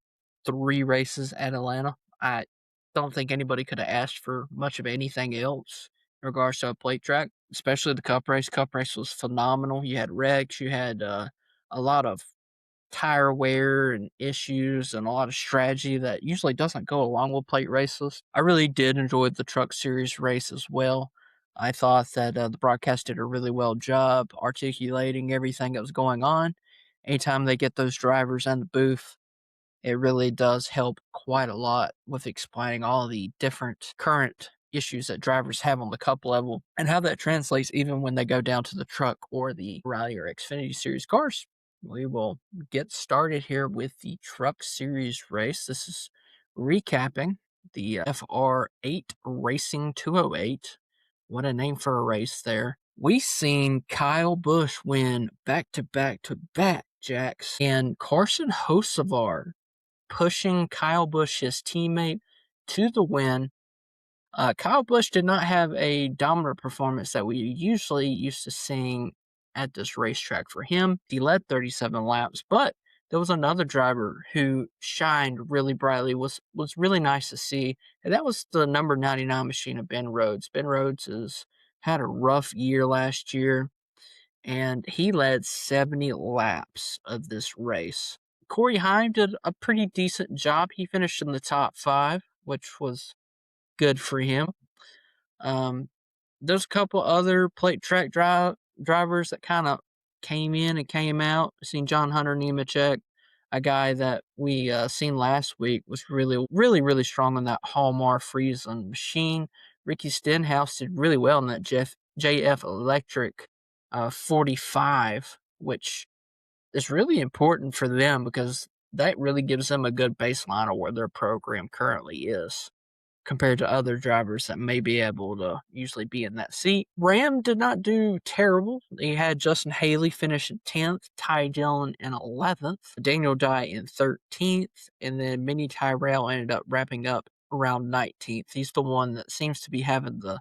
3 races at Atlanta. I don't think anybody could have asked for much of anything else in regards to a plate track, especially the Cup race. Cup race was phenomenal. You had wrecks, you had a lot of tire wear and issues and a lot of strategy that usually doesn't go along with plate races. I really did enjoy the Truck Series race as well. I thought that the broadcast did a really well job articulating everything that was going on. Anytime they get those drivers in the booth, it really does help quite a lot with explaining all the different current issues that drivers have on the cup level and how that translates even when they go down to the truck or the Rally or Xfinity Series cars. We will get started here with the Truck Series race. This is recapping the FR8 Racing 208. What a name for a race there. We seen Kyle Busch win back-to-back jacks, and Carson Hocevar pushing Kyle Busch, his teammate, to the win. Kyle Busch did not have a dominant performance that we usually used to seeing at this racetrack for him. He led 37 laps, but there was another driver who shined really brightly, was really nice to see, and that was the number 99 machine of Ben Rhodes. Ben Rhodes has had a rough year last year, and he led 70 laps of this race. Corey Heim did a pretty decent job. He finished in the top 5, which was good for him. There's a couple other plate track drivers that kind of came in and came out. I've seen John Hunter Nemechek, a guy that we seen last week, was really strong on that Hallmark Friesen machine. Ricky Stenhouse did really well in that JF Electric 45, which is really important for them because that really gives them a good baseline of where their program currently is compared to other drivers that may be able to usually be in that seat. Ram did not do terrible. He had Justin Haley finish in 10th, Ty Dillon in 11th, Daniel Dye in 13th, and then Minnie Tyrell ended up wrapping up around 19th. He's the one that seems to be having the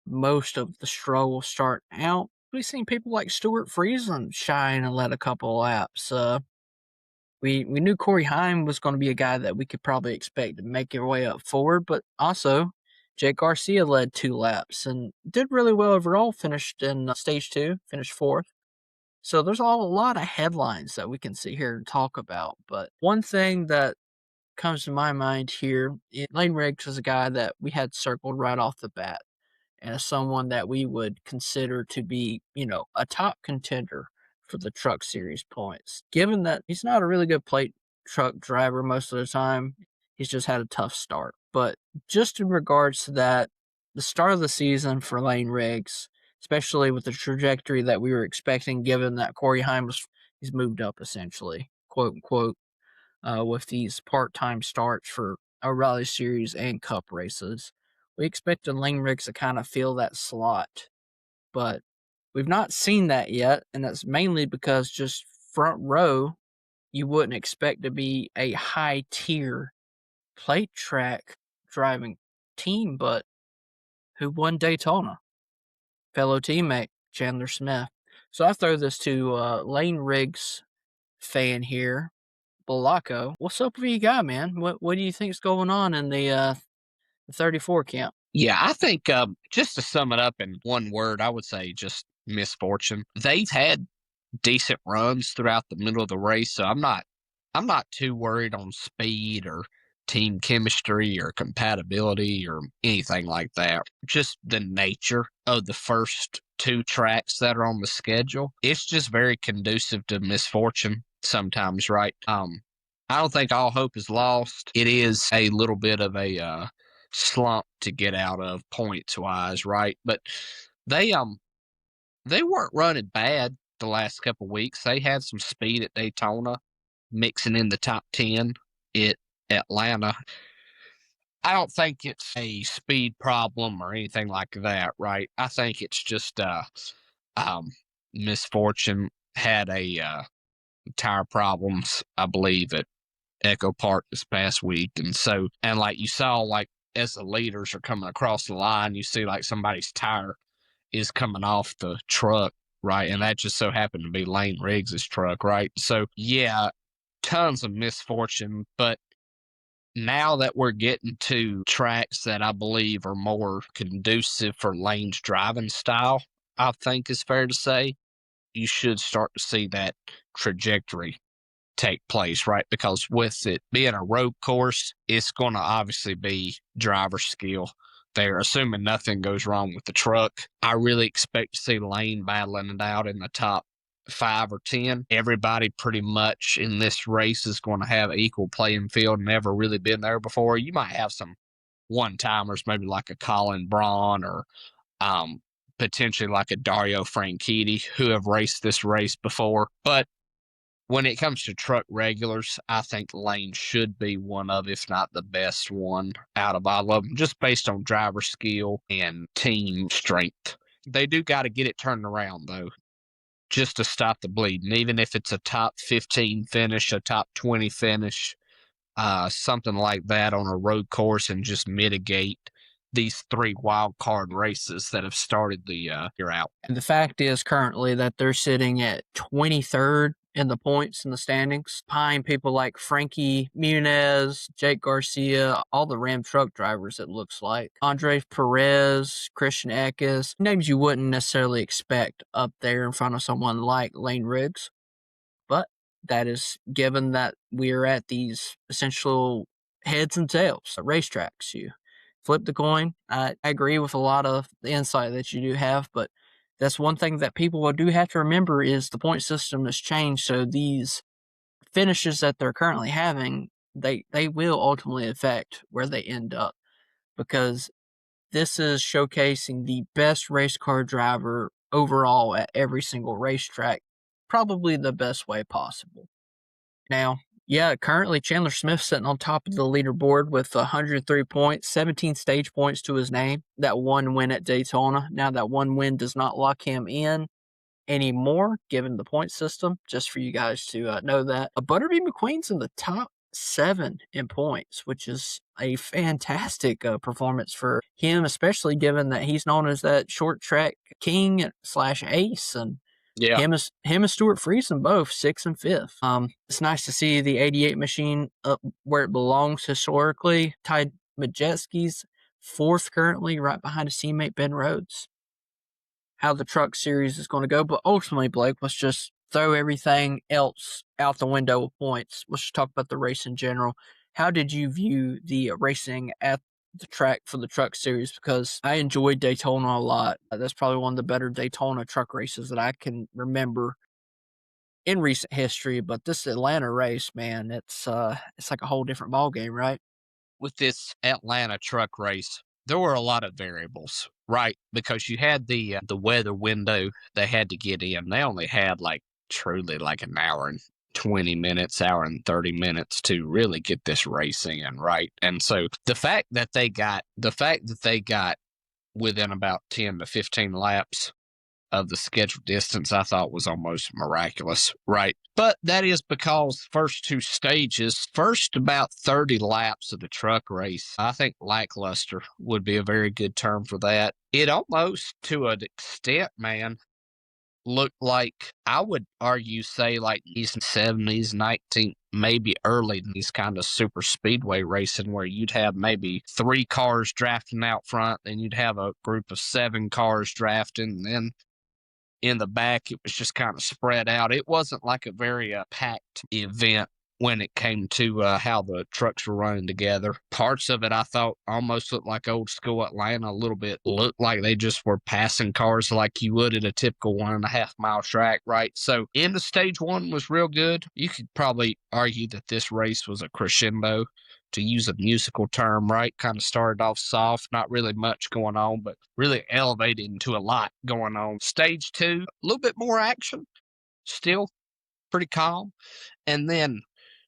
most of the struggle starting out. We've seen people like Stuart Friesen shine and let a couple laps. We knew Corey Heim was going to be a guy that we could probably expect to make his way up forward, but also Jake Garcia led 2 laps and did really well overall, finished in stage 2, finished 4th. So there's a lot of headlines that we can sit here and talk about, but one thing that comes to my mind here, Lane Riggs was a guy that we had circled right off the bat, and as someone that we would consider to be, a top contender for the Truck Series points. Given that he's not a really good plate truck driver most of the time. He's just had a tough start. But just in regards to that, the start of the season for Lane Riggs, especially with the trajectory that we were expecting, given that Corey Heim he's moved up essentially, quote unquote, with these part-time starts for our Rally Series and Cup races. We expected Lane Riggs to kind of fill that slot, but we've not seen that yet, and that's mainly because just front row, you wouldn't expect to be a high-tier plate track driving team, but who won Daytona? Fellow teammate Chandler Smith. So I throw this to Lane Riggs fan here, Balaco. What's up with you guy, man? What do you think's going on in the 34 camp? Yeah, I think just to sum it up in one word, I would say just misfortune. They've had decent runs throughout the middle of the race, so I'm not too worried on speed or team chemistry or compatibility or anything like that. Just the nature of the first two tracks that are on the schedule. It's just very conducive to misfortune sometimes, right? I don't think all hope is lost. It is a little bit of a slump to get out of points wise, right? But they weren't running bad the last couple weeks. They had some speed at Daytona, mixing in the top 10 at Atlanta. I don't think it's a speed problem or anything like that, right? I think it's just misfortune. Had a tire problems, I believe, at EchoPark this past week. And like you saw, like as the leaders are coming across the line, you see like somebody's tire is coming off the truck, right? And that just so happened to be Lane Riggs' truck, right? So, yeah, tons of misfortune. But now that we're getting to tracks that I believe are more conducive for Lane's driving style, I think is fair to say, you should start to see that trajectory take place, right? Because with it being a road course, it's going to obviously be driver skill there, assuming nothing goes wrong with the truck. I really expect to see Lane battling it out in the top 5 or 10. Everybody pretty much in this race is going to have equal playing field, never really been there before. You might have some one-timers, maybe like a Colin Braun or potentially like a Dario Franchitti, who have raced this race before. But when it comes to truck regulars, I think Lane should be one of, if not the best one out of all of them, just based on driver skill and team strength. They do got to get it turned around, though, just to stop the bleeding. Even if it's a top 15 finish, a top 20 finish, something like that on a road course, and just mitigate these 3 wild card races that have started the year out. And the fact is currently that they're sitting at 23rd in the points in the standings, behind people like Frankie Muniz, Jake Garcia, all the Ram truck drivers, it looks like. Andre Perez, Christian Eckes, names you wouldn't necessarily expect up there in front of someone like Lane Riggs. But that is given that we're at these essential heads and tails racetracks. You flip the coin. I agree with a lot of the insight that you do have, but that's one thing that people do have to remember is the point system has changed. So these finishes that they're currently having, they will ultimately affect where they end up, because this is showcasing the best race car driver overall at every single racetrack, probably the best way possible. Now, yeah, currently Chandler Smith sitting on top of the leaderboard with 103 points, 17 stage points to his name. That one win at Daytona. Now, that one win does not lock him in anymore, given the point system, just for you guys to know that. Butterby McQueen's in the top 7 in points, which is a fantastic performance for him, especially given that he's known as that short track king / ace, and Yeah. him and Stuart Friesen both 6th and 5th. It's nice to see the 88 machine up where it belongs historically. Ty Majeski's 4th currently, right behind his teammate Ben Rhodes. How the truck series is going to go, but ultimately, Blake, let's just throw everything else out the window with points. Let's just talk about the race in general. How did you view the racing at the track for the truck series? Because I enjoyed Daytona a lot. That's probably one of the better Daytona truck races that I can remember. in recent history, but this Atlanta race, man, it's like a whole different ball game, right? With this Atlanta truck race, there were a lot of variables, right? Because you had the weather window they had to get in. They only had like truly like an hour and 20 minutes, hour and 30 minutes to really get this race in, right? And so the fact that they got within about 10 to 15 laps of the scheduled distance, I thought was almost miraculous, right? But that is because first two stages, first about 30 laps of the truck race, I think lackluster would be a very good term for that. It almost, to an extent, man, looked like, I would argue, say, like these 70s, 19, maybe early in these kind of super speedway racing where you'd have maybe 3 cars drafting out front, then you'd have a group of 7 cars drafting, and then in the back, it was just kind of spread out. It wasn't like a very packed event when it came to how the trucks were running together. Parts of it I thought almost looked like old school Atlanta a little bit. Looked like they just were passing cars like you would at a typical 1.5 mile track, right? So into stage one was real good. You could probably argue that this race was a crescendo, to use a musical term, right? Kind of started off soft, not really much going on, but really elevated into a lot going on. Stage two, a little bit more action, still pretty calm. And then,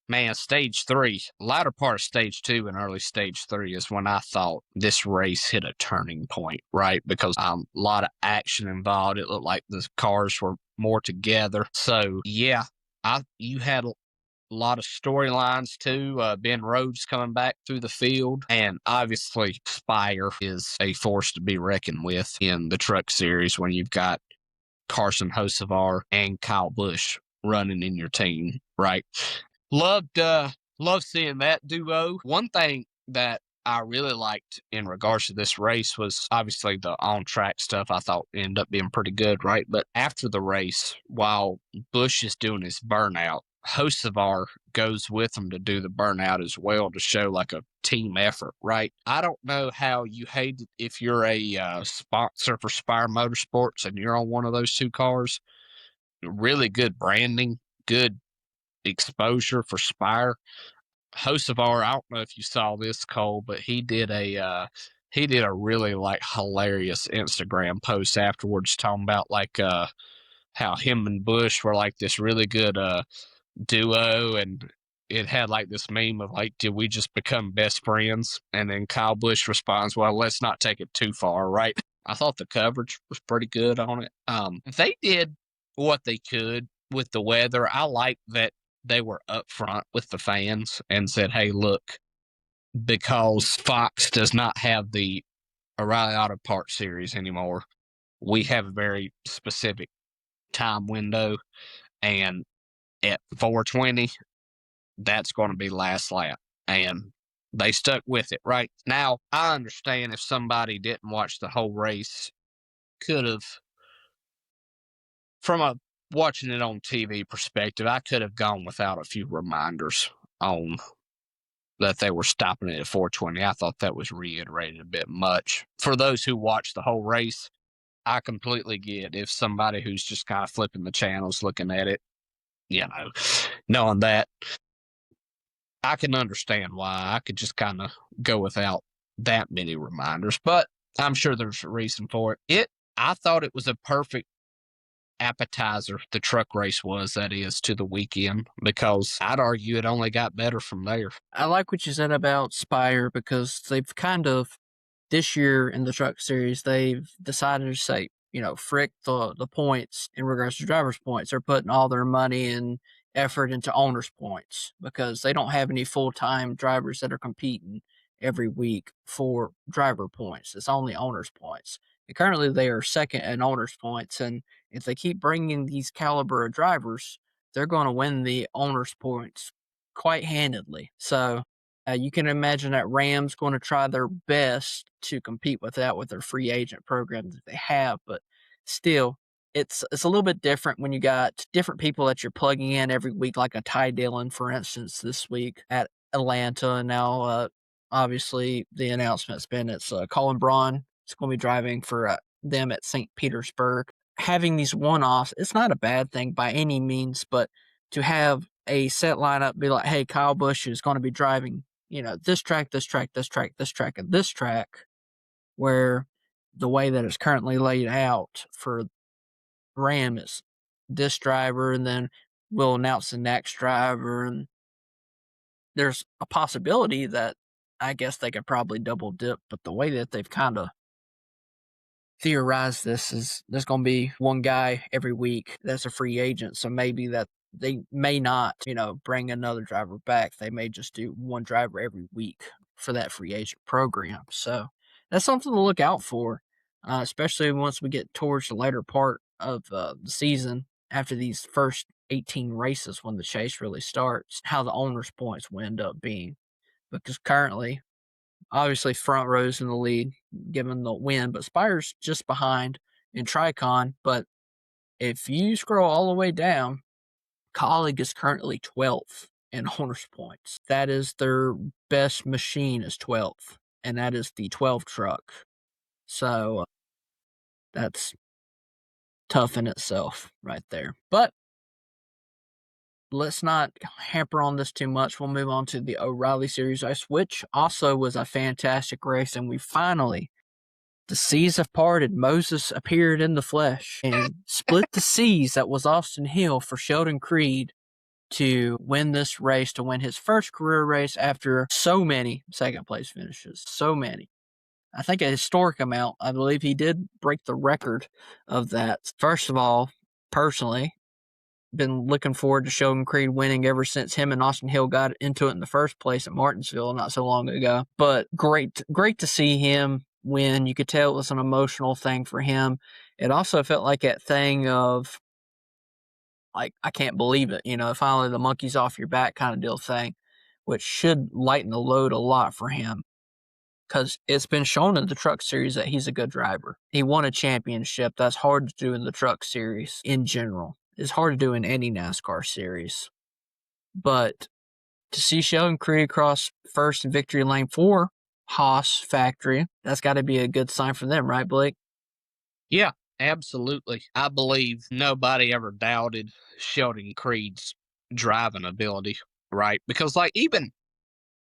man, stage three, latter part of stage two and early stage three is when I thought this race hit a turning point, right? Because a lot of action involved. It looked like the cars were more together. So, yeah, you had a lot of storylines too. Ben Rhodes coming back through the field, and obviously Spire is a force to be reckoned with in the truck series when you've got Carson Hocevar and Kyle Busch running in your team, right? Loved seeing that duo. One thing that I really liked in regards to this race was obviously the on-track stuff. I thought ended up being pretty good, right? But after the race, while Busch is doing his burnout, Hocevar goes with him to do the burnout as well to show like a team effort, right? I don't know how you hate it if you're a sponsor for Spire Motorsports and you're on one of those 2 cars. Really good branding, good exposure for Spire. Hocevar, I don't know if you saw this, Cole, but he did a really like hilarious Instagram post afterwards talking about like how him and Busch were like this really good duo, and it had like this meme of like, did we just become best friends? And then Kyle Busch responds, well, let's not take it too far, right? I thought the coverage was pretty good on it. They did what they could with the weather. I like that they were upfront with the fans and said, hey, look, because Fox does not have the O'Reilly Auto Parts series anymore, we have a very specific time window, and at 4:20, that's going to be last lap. And they stuck with it, right? Now, I understand if somebody didn't watch the whole race, could have, from a watching it on TV perspective, I could have gone without a few reminders on that they were stopping it at 4:20. I thought that was reiterated a bit much. For those who watched the whole race, I completely get if somebody who's just kind of flipping the channels looking at it, knowing that, I can understand why. I could just kind of go without that many reminders, but I'm sure there's a reason for it. I thought it was a perfect appetizer, the truck race was, that is, to the weekend, because I'd argue it only got better from there. I like what you said about Spire because they've kind of, this year in the truck series, they've decided to say, frick the points in regards to drivers' points. They're putting all their money and effort into owners' points because they don't have any full-time drivers that are competing every week for driver points. It's only owners' points. And currently, they are second in owners' points, and if they keep bringing these caliber of drivers, they're going to win the owners' points quite handedly. So you can imagine that Ram's going to try their best to compete with that with their free agent program that they have, but still, it's a little bit different when you got different people that you're plugging in every week, like a Ty Dillon, for instance, this week at Atlanta, and now obviously the announcement's been it's Colin Braun. It's going to be driving for them at St. Petersburg. having these one-offs, it's not a bad thing by any means, but to have a set lineup be like, hey, Kyle Busch is going to be driving, this track, this track, this track, this track, and this track, where the way that it's currently laid out for Ram is this driver, and then we'll announce the next driver, and there's a possibility that I guess they could probably double dip, but the way that they've kind of theorized this is there's going to be one guy every week that's a free agent, so maybe that they may not, bring another driver back. They may just do one driver every week for that free agent program. So that's something to look out for, especially once we get towards the later part of the season after these first 18 races when the chase really starts, how the owner's points will end up being. Because currently, obviously, front row's in the lead, given the win, but Spire's just behind in Tricon. But if you scroll all the way down, Colleague is currently 12th in owner's points. That is their best machine is 12th, and that is the 12 truck. So that's tough in itself right there. But let's not hamper on this too much. We'll move on to the O'Reilly Series race, which also was a fantastic race. And the seas have parted. Moses appeared in the flesh and split the seas that was Austin Hill for Sheldon Creed to win this race, to win his first career race after so many second place finishes. So many. I think a historic amount. I believe he did break the record of that. First of all, personally, been looking forward to Sheldon Creed winning ever since him and Austin Hill got into it in the first place at Martinsville not so long ago. But great to see him win. You could tell it was an emotional thing for him. It also felt like that thing of, like, I can't believe it, finally the monkey's off your back kind of deal thing, which should lighten the load a lot for him. Because it's been shown in the Truck Series that he's a good driver. He won a championship. That's hard to do in the Truck Series in general. It's hard to do in any NASCAR series. But to see Sheldon Creed cross first in victory lane for Haas factory, that's got to be a good sign for them, right, Blake? Yeah, absolutely. I believe nobody ever doubted Sheldon Creed's driving ability, right? Because, like, even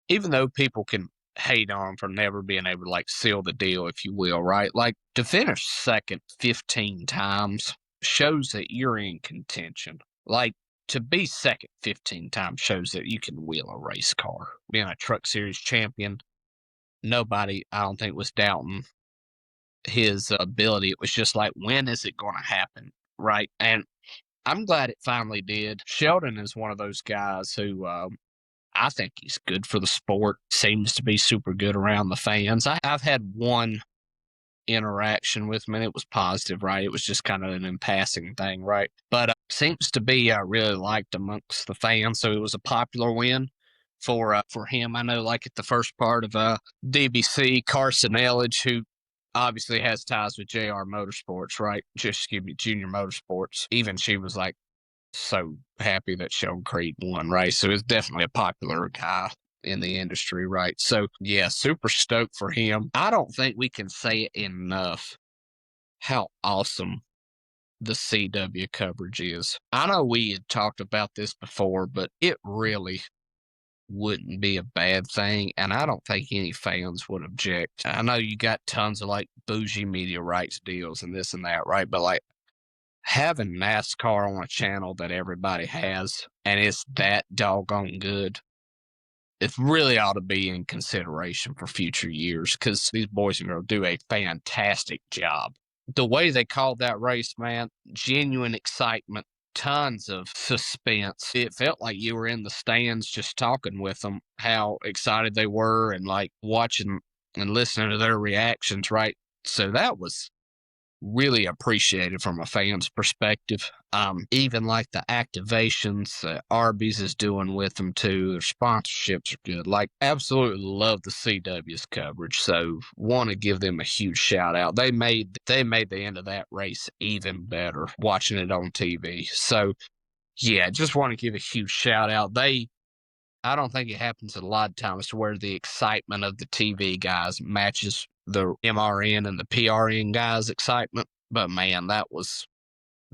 though people can hate on him for never being able to, seal the deal, if you will, right? Like, to finish second 15 times shows that you're in contention. Like, to be second 15 times shows that you can wheel a race car. Being a Truck Series champion, nobody, I don't think, was doubting his ability. It was just like, when is it going to happen, right? And I'm glad it finally did. Sheldon is one of those guys who I think he's good for the sport, seems to be super good around the fans. I've had one interaction with him, and it was positive, right? It was just kind of an in-passing thing, right? But seems to be really liked amongst the fans, so it was a popular win for him. I know, at the first part of DBC, Carson Elledge, who obviously has ties with JR Motorsports, right? Junior Motorsports. Even she was so happy that Sheldon Creed won, right? So it's definitely a popular guy in the industry, right? So yeah, super stoked for him. I don't think we can say it enough how awesome the CW coverage is. I know we had talked about this before, but it really wouldn't be a bad thing, and I don't think any fans would object. I know you got tons of bougie media rights deals and this and that, right? But having NASCAR on a channel that everybody has, and it's that doggone good, it really ought to be in consideration for future years, because these boys and girls do a fantastic job. The way they called that race, man, genuine excitement, tons of suspense. It felt like you were in the stands just talking with them, how excited they were, and watching and listening to their reactions, right? So that was really appreciated from a fan's perspective. Even the activations that Arby's is doing with them too, their sponsorships are good. Absolutely love the CW's coverage. So want to give them a huge shout out. They made the end of that race even better watching it on TV. So yeah, just want to give a huge shout out. I don't think it happens a lot of times to where the excitement of the TV guys matches the MRN and the PRN guys' excitement. But man, that was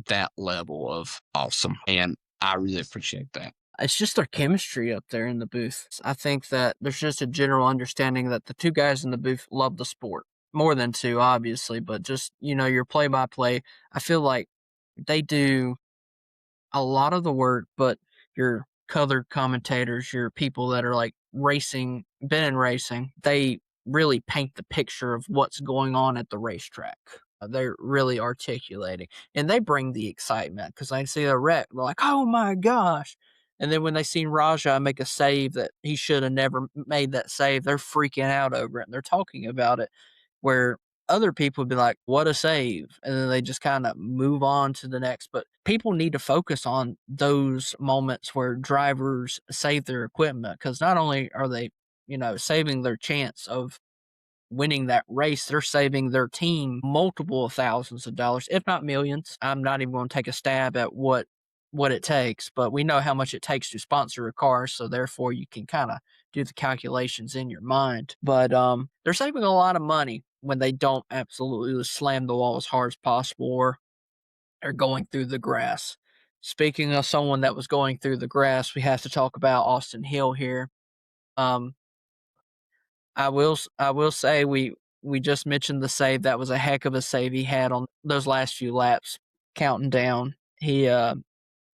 that level of awesome. And I really appreciate that. It's just their chemistry up there in the booth. I think that there's just a general understanding that the two guys in the booth love the sport more than two, obviously, but just, your play by play. I feel like they do a lot of the work, but your colored commentators, your people that are like racing, been in racing, they really paint the picture of what's going on at the racetrack. They're really articulating and they bring the excitement because I see a wreck. They're like, oh my gosh. And then when they seen Raja make a save that he should have never made that save, they're freaking out over it and they're talking about it. Where other people would be like, what a save. And then they just kind of move on to the next. But people need to focus on those moments where drivers save their equipment because not only are they, saving their chance of winning that race, they're saving their team multiple thousands of dollars, if not millions. I'm not even going to take a stab at what it takes, but we know how much it takes to sponsor a car, so therefore you can kind of do the calculations in your mind. But they're saving a lot of money when they don't absolutely slam the wall as hard as possible or they're going through the grass. Speaking of someone that was going through the grass, we have to talk about Austin Hill here. Um, I will say we just mentioned the save. That was a heck of a save he had on those last few laps, counting down. He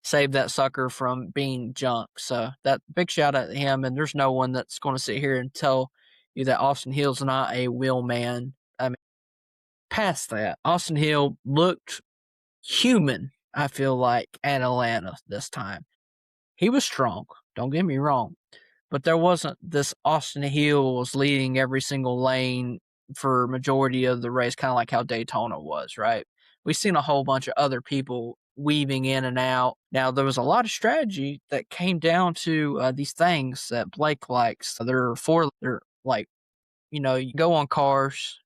saved that sucker from being junk. So that big shout out to him. And there's no one that's going to sit here and tell you that Austin Hill's not a wheel man. I mean, past that, Austin Hill looked human. I feel like at Atlanta this time. He was strong. Don't get me wrong. But there wasn't this Austin Hill was leading every single lane for majority of the race, kind of like how Daytona was, right? We've seen a whole bunch of other people weaving in and out. Now, there was a lot of strategy that came down to these things that Blake likes. They're like, you go on cars.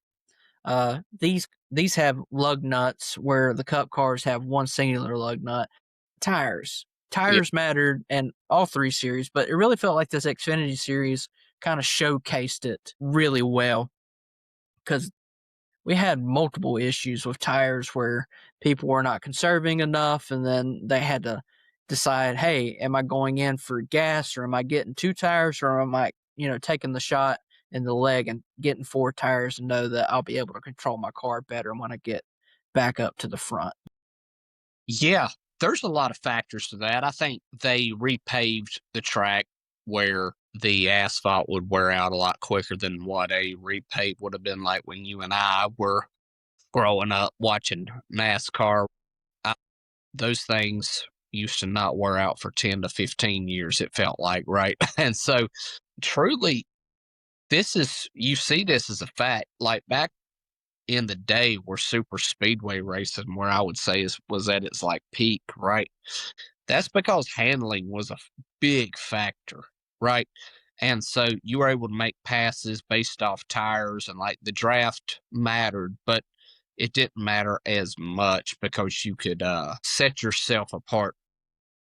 These have lug nuts where the Cup cars have one singular lug nut. Tires mattered in all three series, but it really felt like this Xfinity series kind of showcased it really well because we had multiple issues with tires where people were not conserving enough, and then they had to decide, hey, am I going in for gas, or am I getting two tires, or am I, taking the shot in the leg and getting four tires and know that I'll be able to control my car better when I get back up to the front. Yeah, there's a lot of factors to that. I think they repaved the track where the asphalt would wear out a lot quicker than what a repave would have been like when you and I were growing up watching NASCAR. Those things used to not wear out for 10 to 15 years, it felt like, right? And so, truly, you see this as a fact. Like back in the day where super speedway racing, where I would say was at its like peak, right? That's because handling was a big factor, right? And so you were able to make passes based off tires, and like the draft mattered, but it didn't matter as much because you could set yourself apart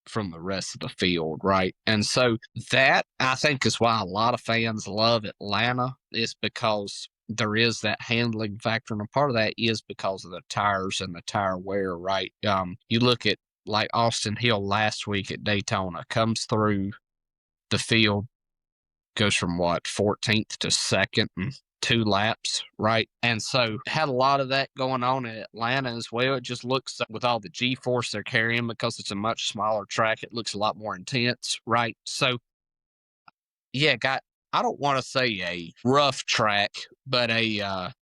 from the rest of the field, right? And so that I think is why a lot of fans love Atlanta, is because there is that handling factor, and a part of that is because of the tires and the tire wear, right? You look at like Austin Hill last week at Daytona, comes through the field, goes from 14th to 2nd in 2 laps, right? And so had a lot of that going on in Atlanta as well. It just looks, with all the G-force they're carrying, because it's a much smaller track, it looks a lot more intense, right? So yeah, I don't want to say a rough track, but a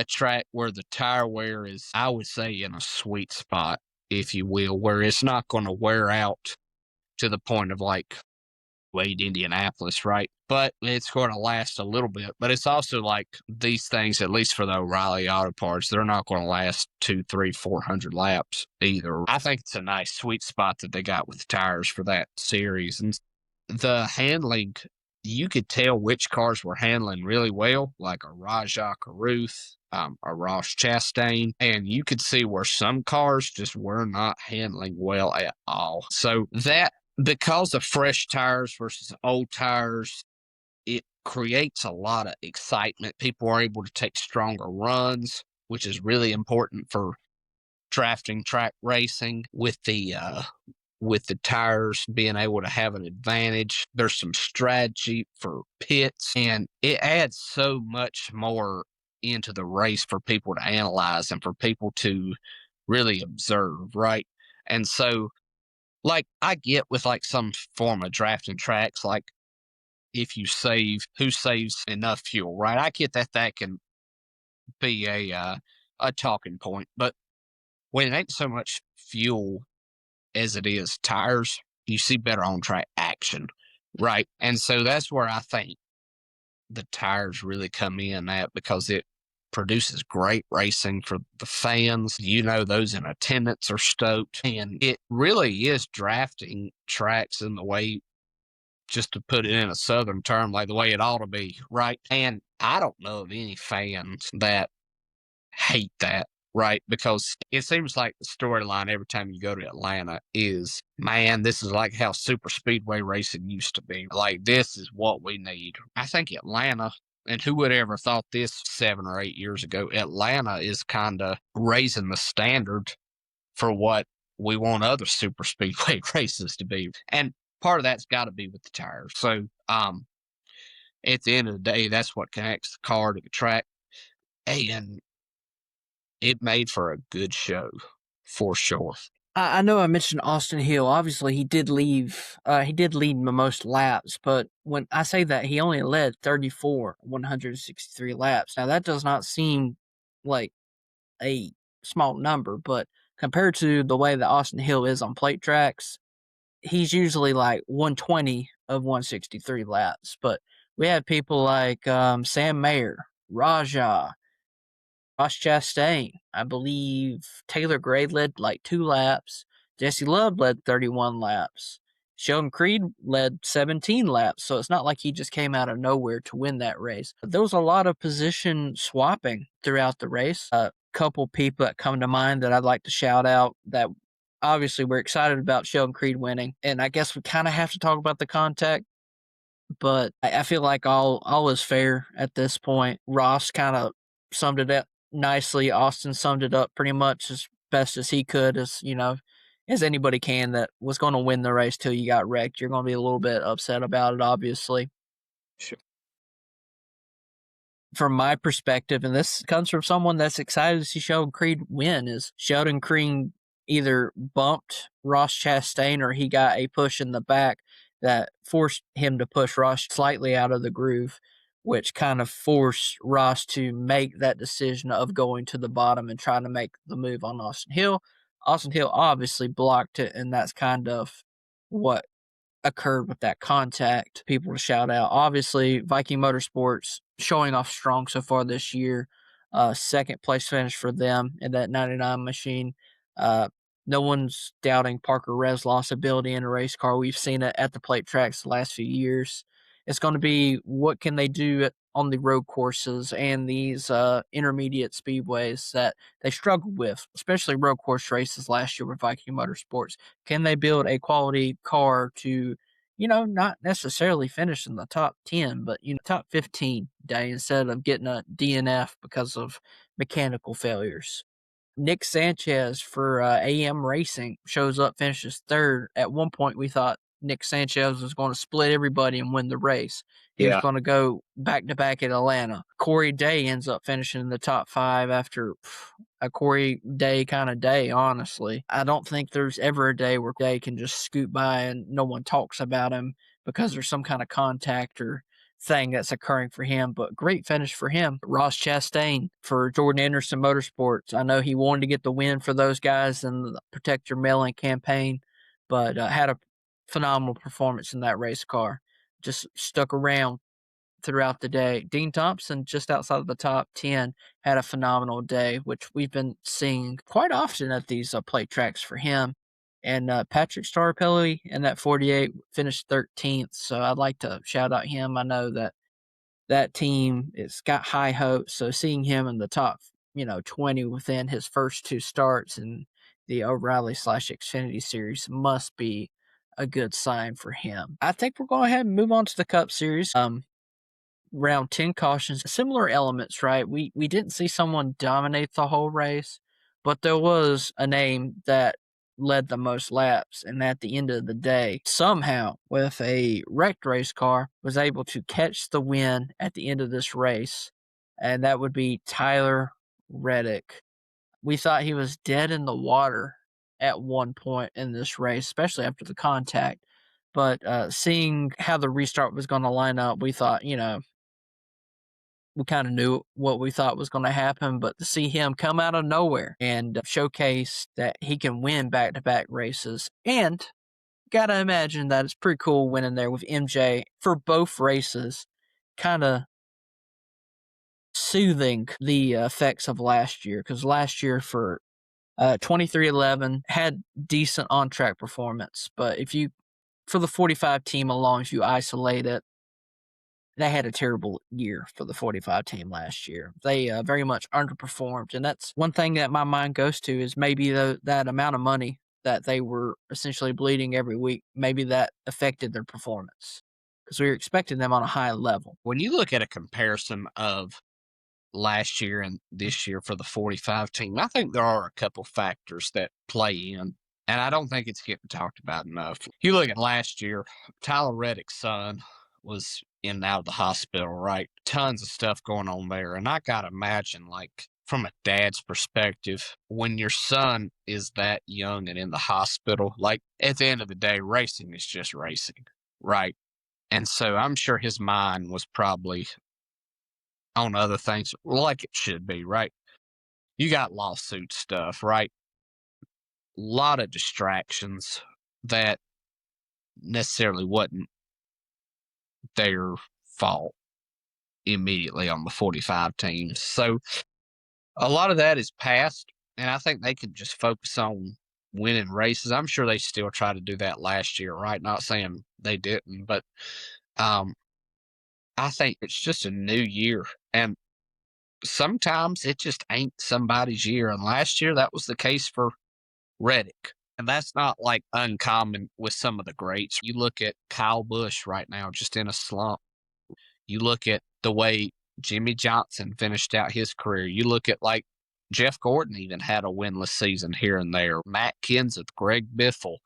track where the tire wear is, I would say, in a sweet spot, if you will, where it's not going to wear out to the point of like Wade, Indianapolis, right? But it's going to last a little bit. But it's also like these things, at least for the O'Reilly Auto Parts, they're not going to last 200, 300, 400 laps either. I think it's a nice sweet spot that they got with the tires for that series. And the handling, you could tell which cars were handling really well, like a Rajah Caruth, a Ross Chastain, and you could see where some cars just were not handling well at all. So that, because of fresh tires versus old tires, it creates a lot of excitement. People are able to take stronger runs, which is really important for drafting track racing with the tires being able to have an advantage. There's some strategy for pits, and it adds so much more into the race for people to analyze and for people to really observe, right? And so, like, I get with like some form of drafting tracks, like if you save, who saves enough fuel, right? I get that that can be a talking point, but when it ain't so much fuel as it is tires, you see better on track action, right? And so that's where I think the tires really come in at, because it produces great racing for the fans. You know, those in attendance are stoked, and it really is drafting tracks in the way, just to put it in a southern term, like the way it ought to be, right? And I don't know of any fans that hate that, right? Because it seems like the storyline every time you go to Atlanta is, man, this is like how super speedway racing used to be. Like, this is what we need. I think Atlanta, and who would ever thought this 7 or 8 years ago, Atlanta is kind of raising the standard for what we want other super speedway races to be. And part of that's got to be with the tires. So, at the end of the day, that's what connects the car to the track. And it made for a good show, for sure. I know I mentioned Austin Hill. Obviously, he did leave. He did lead most laps, but when I say that, he only led 34, 163 laps. Now that does not seem like a small number, but compared to the way that Austin Hill is on plate tracks, he's usually like 120 of 163 laps. But we have people like Sam Mayer, Raja, Ross Chastain. I believe Taylor Gray led like 2 laps. Jesse Love led 31 laps. Sheldon Creed led 17 laps, so it's not like he just came out of nowhere to win that race. There was a lot of position swapping throughout the race. A couple people that come to mind that I'd like to shout out, that obviously we're excited about Sheldon Creed winning, and I guess we kind of have to talk about the contact, but I feel like all is fair at this point. Ross kind of summed it up nicely. Austin summed it up pretty much as best as he could, as as anybody can, that was going to win the race till you got wrecked. You're going to be a little bit upset about it, obviously. Sure. From my perspective, and this comes from someone that's excited to see Sheldon Creed win, is Sheldon Creed either bumped Ross Chastain or he got a push in the back that forced him to push Ross slightly out of the groove, which kind of forced Ross to make that decision of going to the bottom and trying to make the move on Austin Hill. Austin Hill obviously blocked it, and that's kind of what occurred with that contact. People to shout out, obviously, Viking Motorsports showing off strong so far this year. Second place finish for them in that 99 machine. No one's doubting Parker Reslaugh's ability in a race car. We've seen it at the plate tracks the last few years. It's going to be what can they do on the road courses and these intermediate speedways that they struggled with, especially road course races last year with Viking Motorsports. Can they build a quality car to, not necessarily finish in the top 10, but, top 15 day instead of getting a DNF because of mechanical failures? Nick Sanchez for AM Racing shows up, finishes third. At one point, we thought Nick Sanchez was going to split everybody and win the race. He was going to go back-to-back at Atlanta. Corey Day ends up finishing in the top 5 after a Corey Day kind of day, honestly. I don't think there's ever a day where Day can just scoot by and no one talks about him because there's some kind of contact or thing that's occurring for him, but great finish for him. Ross Chastain for Jordan Anderson Motorsports. I know he wanted to get the win for those guys in the Protect Your Melon campaign, but had a phenomenal performance in that race car. Just stuck around throughout the day. Dean Thompson, just outside of the top 10, had a phenomenal day, which we've been seeing quite often at these plate tracks for him. And Patrick Starpelli in that 48 finished 13th, so I'd like to shout out him. I know that team has got high hopes, so seeing him in the top 20 within his first 2 starts in the O'Reilly/Xfinity Series must be a good sign for him. I think we're going ahead and move on to the Cup Series. Round 10 cautions, similar elements, right? We didn't see someone dominate the whole race, but there was a name that led the most laps, and at the end of the day, somehow, with a wrecked race car, was able to catch the win at the end of this race, and that would be Tyler Reddick. We thought he was dead in the water at one point in this race, especially after the contact. But seeing how the restart was going to line up, we thought, we kind of knew what we thought was going to happen. But to see him come out of nowhere and showcase that he can win back-to-back races, and got to imagine that it's pretty cool winning there with MJ for both races, kind of soothing the effects of last year. Because last year for 2311 had decent on-track performance, but for the 45 team alone, if you isolate it, they had a terrible year for the 45 team last year. They very much underperformed, and that's one thing that my mind goes to is maybe that amount of money that they were essentially bleeding every week, maybe that affected their performance because we were expecting them on a high level. When you look at a comparison of last year and this year for the 45 team, I think there are a couple factors that play in, and I don't think it's getting talked about enough. You look at last year, Tyler Reddick's son was in and out of the hospital, right? Tons of stuff going on there. And I gotta imagine, like, from a dad's perspective, when your son is that young and in the hospital, like, at the end of the day, racing is just racing, right? And so I'm sure his mind was probably on other things, like it should be, right? You got lawsuit stuff, right? A lot of distractions that necessarily wasn't their fault immediately on the 45 teams. So a lot of that is past, and I think they can just focus on winning races. I'm sure they still try to do that last year, right? Not saying they didn't, but I think it's just a new year, and sometimes it just ain't somebody's year. And last year that was the case for Reddick. And that's not like uncommon with some of the greats. You look at Kyle Busch right now, just in a slump. You look at the way Jimmy Johnson finished out his career. You look at like Jeff Gordon even had a winless season here and there. Matt Kenseth, Greg Biffle,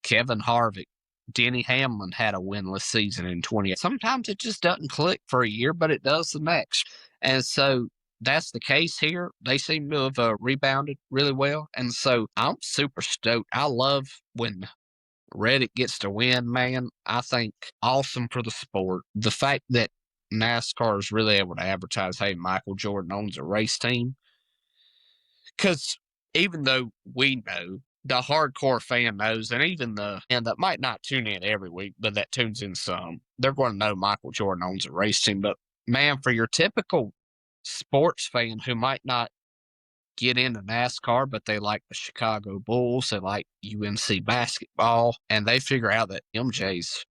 Kevin Harvick, Denny Hamlin had a winless season in 20. Sometimes it just doesn't click for a year, but it does the next. And so that's the case here. They seem to have rebounded really well. And so I'm super stoked. I love when Reddick gets to win, man. I think awesome for the sport. The fact that NASCAR is really able to advertise, hey, Michael Jordan owns a race team. Because even though we know, the hardcore fan knows, and even the and that might not tune in every week, but that tunes in some, they're going to know Michael Jordan owns a race team. But man, for your typical sports fan who might not get into NASCAR, but they like the Chicago Bulls, they like UNC basketball, and they figure out that MJ's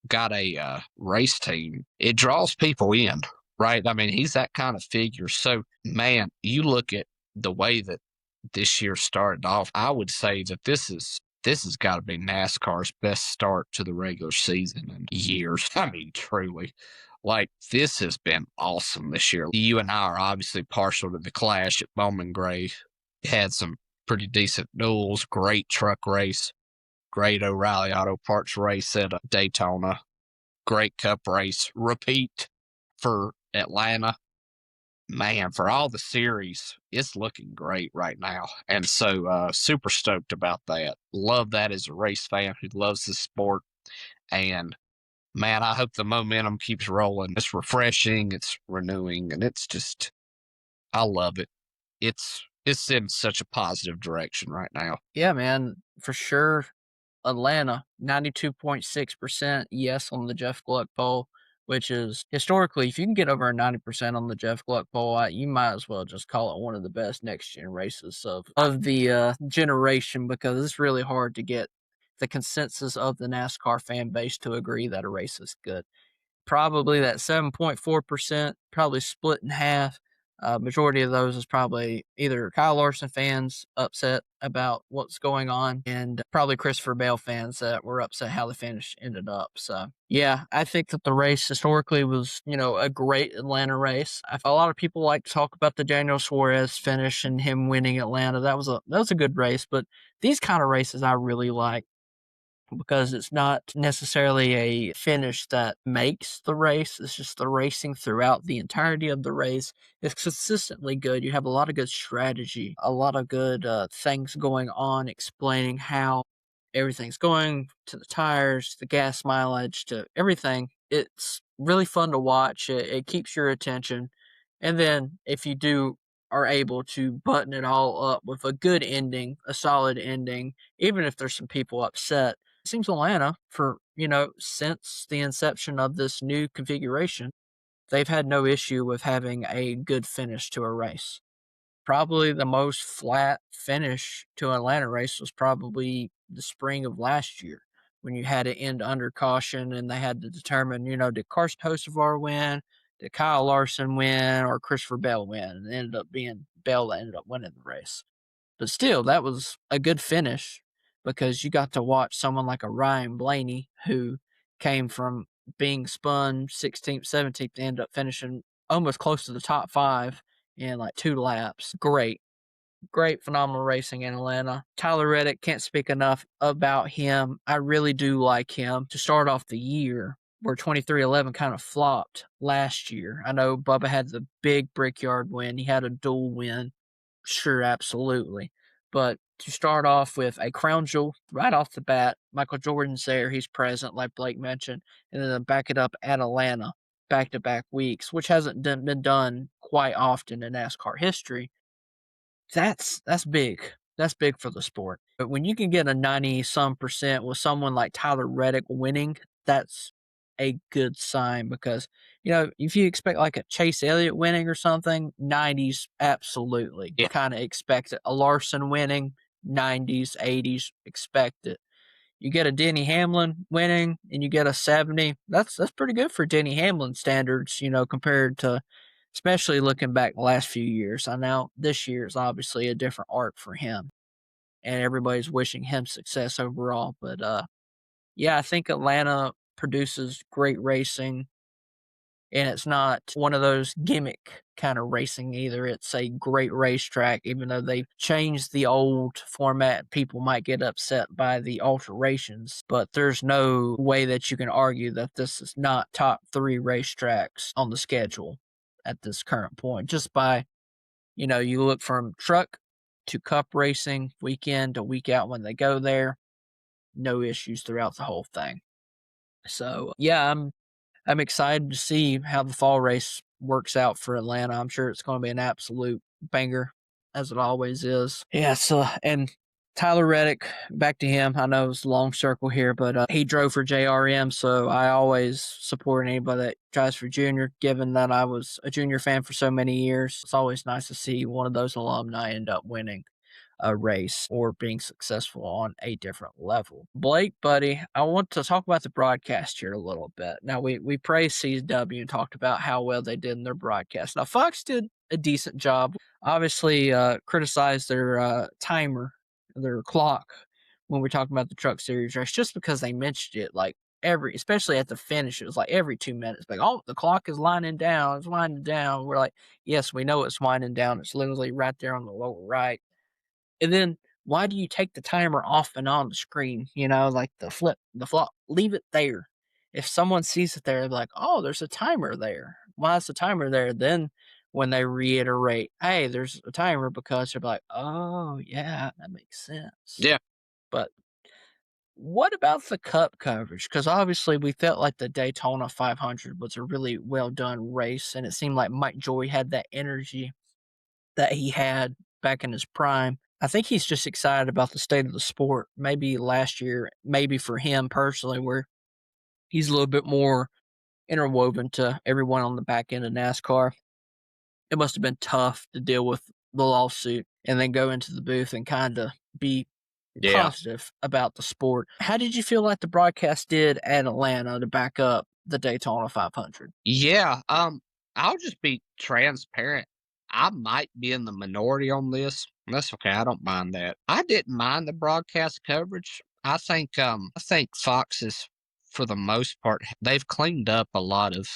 got a race team, it draws people in, right? I mean, he's that kind of figure. So, man, you look at the way that this year started off, I would say that this has got to be NASCAR's best start to the regular season in years. I mean, truly. Like, this has been awesome this year. You and I are obviously partial to the Clash at Bowman Gray. Had some pretty decent duels, great truck race, great O'Reilly Auto Parts race at Daytona, great Cup race, repeat for Atlanta. Man, for all the series, it's looking great right now. And so super stoked about that. Love that as a race fan who loves the sport. And man, I hope the momentum keeps rolling. It's refreshing, it's renewing, and it's just, I love it. It's in such a positive direction right now. Yeah, man, for sure. Atlanta, 92.6% yes on the Jeff Gluck poll, which is historically, if you can get over a 90% on the Jeff Gluck poll, you might as well just call it one of the best next gen races of the generation, because it's really hard to get the consensus of the NASCAR fan base to agree that a race is good. Probably that 7.4%, probably split in half Majority of those is probably either Kyle Larson fans upset about what's going on, and probably Christopher Bale fans that were upset how the finish ended up. So yeah, I think that the race historically was, a great Atlanta race. A lot of people like to talk about the Daniel Suarez finish and him winning Atlanta. That was a good race, but these kind of races I really like, because it's not necessarily a finish that makes the race. It's just the racing throughout the entirety of the race is consistently good. You have a lot of good strategy, a lot of good things going on, explaining how everything's going, to the tires, the gas mileage, to everything. It's really fun to watch. It keeps your attention. And then if you are able to button it all up with a good ending, a solid ending, even if there's some people upset, it seems Atlanta, since the inception of this new configuration, they've had no issue with having a good finish to a race. Probably the most flat finish to an Atlanta race was probably the spring of last year, when you had to end under caution and they had to determine, did Carson Hocevar win, did Kyle Larson win, or Christopher Bell win? And it ended up being Bell that ended up winning the race. But still, that was a good finish, because you got to watch someone like a Ryan Blaney, who came from being spun 16th, 17th, to end up finishing almost close to the top 5 in like 2 laps. Great, phenomenal racing in Atlanta. Tyler Reddick, can't speak enough about him. I really do like him to start off the year, where 2311 kind of flopped last year. I know Bubba had the big Brickyard win. He had a dual win. Sure, absolutely. But to start off with a crown jewel right off the bat, Michael Jordan's there, he's present, like Blake mentioned, and then back it up at Atlanta, back-to-back weeks, which hasn't been done quite often in NASCAR history. That's big. That's big for the sport. But when you can get a 90-some% with someone like Tyler Reddick winning, that's a good sign, because, if you expect like a Chase Elliott winning or something, 90s, absolutely. Yeah. Kind of expect it. A Larson winning, 90s, 80s, expect it. You get a Denny Hamlin winning and you get a 70, that's pretty good for Denny Hamlin standards, compared to, especially looking back the last few years. I know this year is obviously a different arc for him, and everybody's wishing him success overall. But yeah, I think Atlanta produces great racing, and it's not one of those gimmick kind of racing either. It's a great racetrack, even though they've changed the old format. People might get upset by the alterations, but there's no way that you can argue that this is not top 3 racetracks on the schedule at this current point. Just by, you look from truck to cup racing, week in to week out when they go there, no issues throughout the whole thing. So yeah, I'm excited to see how the fall race works out for Atlanta. I'm sure it's going to be an absolute banger, as it always is. Yeah, so, and Tyler Reddick, back to him. I know it's a long circle here, but he drove for JRM, so I always support anybody that drives for Junior, given that I was a Junior fan for so many years. It's always nice to see one of those alumni end up winning a race or being successful on a different level. Blake, buddy, I want to talk about the broadcast here a little bit. Now, we praised CW and talked about how well they did in their broadcast. Now, Fox did a decent job. Obviously, criticized their timer, their clock, when we're talking about the Truck Series race, just because they mentioned it like especially at the finish, it was like every 2 minutes, like, oh, the clock is winding down, it's winding down. We're like, yes, we know it's winding down. It's literally right there on the lower right. And then why do you take the timer off and on the screen? Like the flop, leave it there. If someone sees it there, they're like, oh, there's a timer there. Why is the timer there? Then when they reiterate, hey, there's a timer, because they're like, oh, yeah, that makes sense. Yeah. But what about the cup coverage? Because obviously we felt like the Daytona 500 was a really well done race, and it seemed like Mike Joy had that energy that he had back in his prime. I think he's just excited about the state of the sport. Maybe last year, maybe for him personally, where he's a little bit more interwoven to everyone on the back end of NASCAR. It must have been tough to deal with the lawsuit and then go into the booth and kind of be positive about the sport. How did you feel like the broadcast did at Atlanta to back up the Daytona 500? Yeah. I'll just be transparent. I might be in the minority on this. That's okay. I don't mind that. I didn't mind the broadcast coverage. I think Fox is, for the most part, they've cleaned up a lot of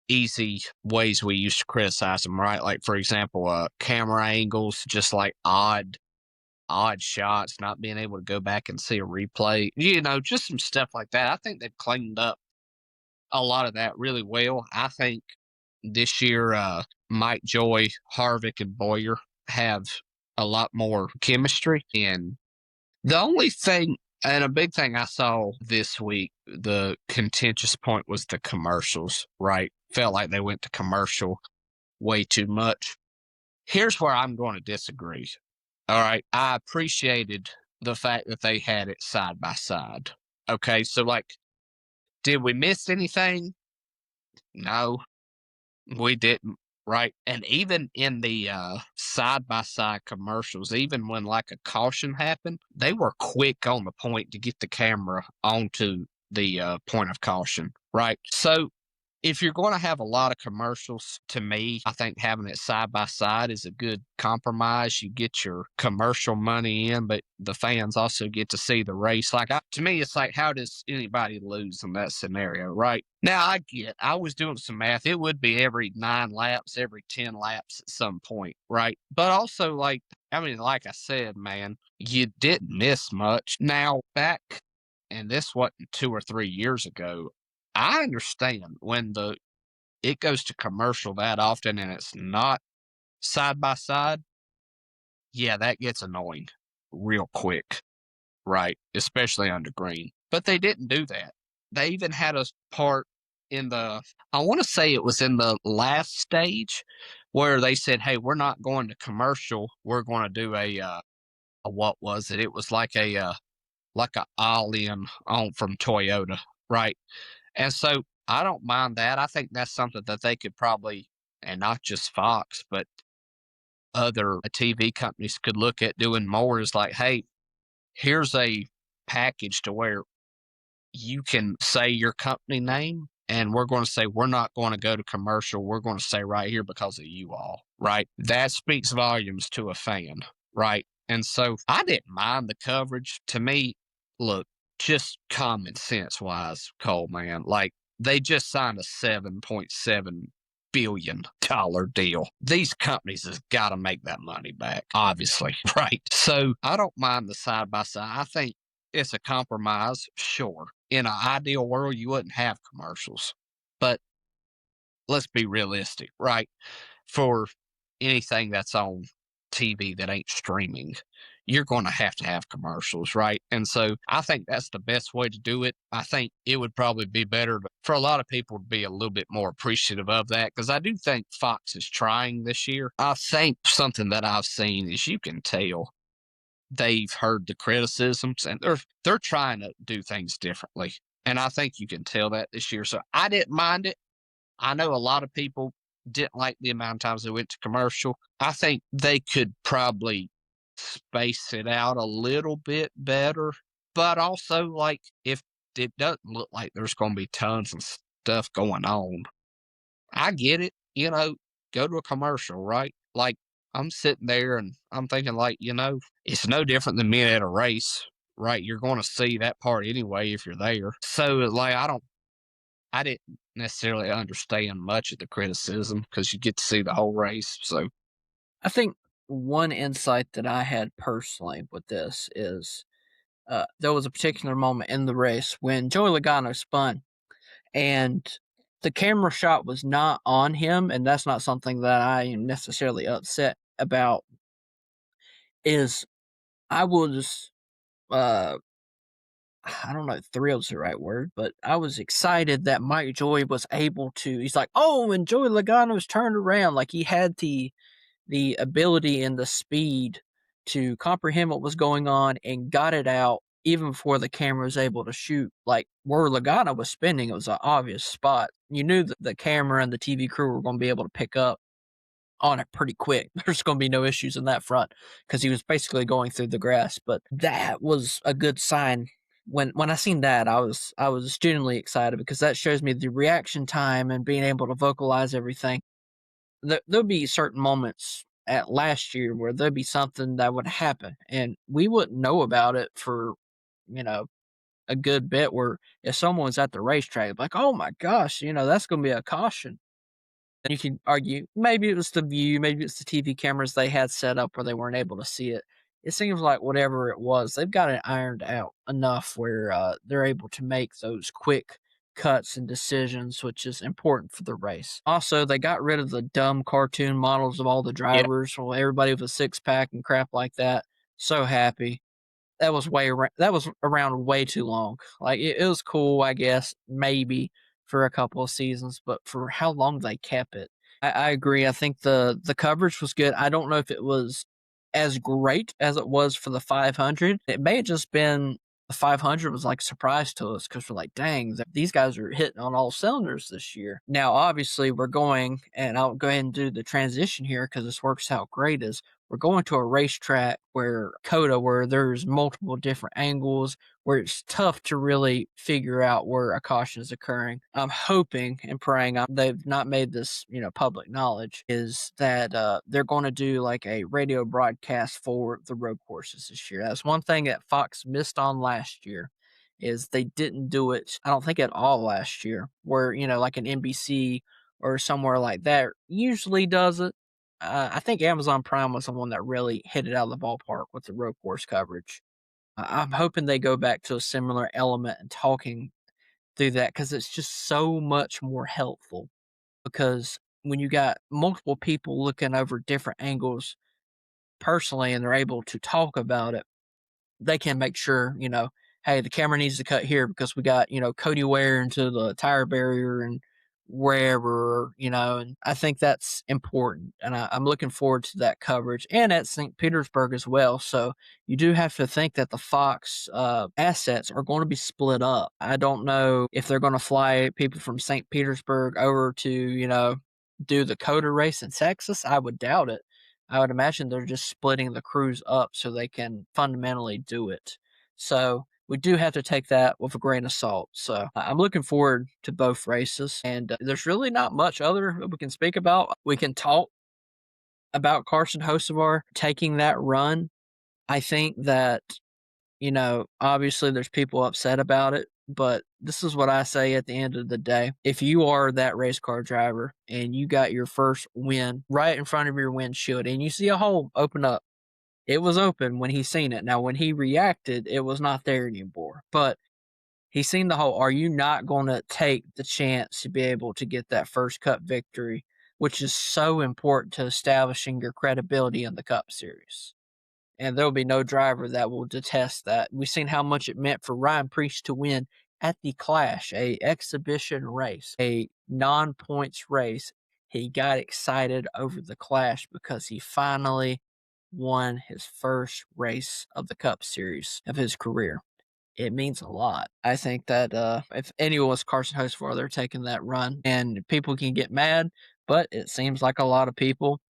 easy ways we used to criticize them, right? Like, for example, camera angles, just like odd shots, not being able to go back and see a replay, just some stuff like that. I think they've cleaned up a lot of that really well. I think this year, Mike Joy, Harvick, and Boyer have a lot more chemistry. And the only thing, and a big thing I saw this week, the contentious point was the commercials, right? Felt like they went to commercial way too much. Here's where I'm going to disagree. All right. I appreciated the fact that they had it side by side. Okay. So, like, did we miss anything? No, we didn't. Right. And even in the side by side commercials, even when like a caution happened, they were quick on the point to get the camera onto the point of caution. Right. So, if you're going to have a lot of commercials, to me, I think having it side by side is a good compromise. You get your commercial money in, but the fans also get to see the race. Like, to me, it's like, how does anybody lose in that scenario, right? Now, I was doing some math. It would be every 9 laps, every 10 laps at some point, right? But also, like I said, man, you didn't miss much. Now, back, and this wasn't 2 or 3 years ago, I understand when it goes to commercial that often and it's not side by side. Yeah, that gets annoying real quick, right? Especially under green. But they didn't do that. They even had a part I want to say it was in the last stage where they said, "Hey, we're not going to commercial. We're going to do what was it? It was like a all-in on from Toyota, right?" And so I don't mind that. I think that's something that they could probably, and not just Fox, but other TV companies could look at doing more, is like, hey, here's a package to where you can say your company name, and we're going to say we're not going to go to commercial. We're going to say right here because of you all, right? That speaks volumes to a fan, right? And so I didn't mind the coverage. To me, look, just common sense wise, Cole, man, like they just signed a $7.7 billion deal. These companies has got to make that money back, obviously, right? So I don't mind the side by side. I think it's a compromise, sure. In an ideal world, you wouldn't have commercials, but let's be realistic, right? For anything that's on TV that ain't streaming, you're going to have commercials, right? And so I think that's the best way to do it. I think it would probably be better for a lot of people to be a little bit more appreciative of that, because I do think Fox is trying this year. I think something that I've seen is you can tell they've heard the criticisms and they're trying to do things differently. And I think you can tell that this year. So I didn't mind it. I know a lot of people didn't like the amount of times they went to commercial. I think they could probably space it out a little bit better. But also, like, if it doesn't look like there's going to be tons of stuff going on, I get it. Go to a commercial, right? Like, I'm sitting there and I'm thinking, like, it's no different than being at a race, right? You're going to see that part anyway if you're there. So, like, I didn't necessarily understand much of the criticism because you get to see the whole race. So I think one insight that I had personally with this is there was a particular moment in the race when Joey Logano spun, and the camera shot was not on him, and that's not something that I am necessarily upset about. Is I was I don't know if thrilled is the right word, but I was excited that Mike Joy was able to. He's like, oh, and Joey Logano's turned around. Like, he had the ability and the speed to comprehend what was going on and got it out even before the camera was able to shoot. Like, where Logano was spinning, it was an obvious spot. You knew that the camera and the TV crew were going to be able to pick up on it pretty quick. There's going to be no issues in that front because he was basically going through the grass. But that was a good sign. When I seen that, I was genuinely excited because that shows me the reaction time and being able to vocalize everything. there'll be certain moments at last year where there'll be something that would happen, and we wouldn't know about it for, you know, a good bit. Where if someone's at the racetrack, like, oh my gosh, that's going to be a caution. And you can argue maybe it was the view, maybe it's the TV cameras they had set up where they weren't able to see it. It seems like whatever it was, they've got it ironed out enough where they're able to make those quick cuts and decisions, which is important for the race. Also, they got rid of the dumb cartoon models of all the drivers. Well, everybody with a six pack and crap like that. So happy. That was around way too long. Like it was cool, I guess, maybe for a couple of seasons, but for how long they kept it, I agree. I think the coverage was good. I don't know if it was as great as it was for the 500. It may have just been the 500 was like a surprise to us because we're like, dang, these guys are hitting on all cylinders this year. Now, obviously, we're going, and I'll go ahead and do the transition here because this works out great. Is we're going to a racetrack where there's multiple different angles, where it's tough to really figure out where a caution is occurring. I'm hoping and praying they've not made this, public knowledge, is that they're going to do like a radio broadcast for the road courses this year. That's one thing that Fox missed on last year, is they didn't do it, I don't think, at all last year, where, like an NBC or somewhere like that usually does it. I think Amazon Prime was the one that really hit it out of the ballpark with the road course coverage. I'm hoping they go back to a similar element and talking through that, because it's just so much more helpful. Because when you got multiple people looking over different angles personally and they're able to talk about it, they can make sure, hey, the camera needs to cut here because we got, Cody Ware into the tire barrier and wherever, and I think that's important. And I'm looking forward to that coverage, and at St. Petersburg as well. So you do have to think that the Fox assets are going to be split up. I don't know if they're going to fly people from St. Petersburg over to, do the COTA race in Texas. I would doubt it. I would imagine they're just splitting the crews up so they can fundamentally do it. So we do have to take that with a grain of salt. So I'm looking forward to both races. And there's really not much other that we can speak about. We can talk about Carson Hocevar taking that run. I think that, obviously there's people upset about it, but this is what I say at the end of the day. If you are that race car driver and you got your first win right in front of your windshield and you see a hole open up, it was open when he seen it. Now, when he reacted, it was not there anymore, but he seen the hole. Are you not going to take the chance to be able to get that first Cup victory, which is so important to establishing your credibility in the Cup Series? And there'll be no driver that will detest that. We've seen how much it meant for Ryan Preece to win at the Clash, a exhibition race, a non-points race. He got excited over the Clash because he finally won his first race of the Cup Series of his career. It means a lot. I think that if anyone was Carson Hocevar, they're taking that run, and people can get mad, but it seems like a lot of people,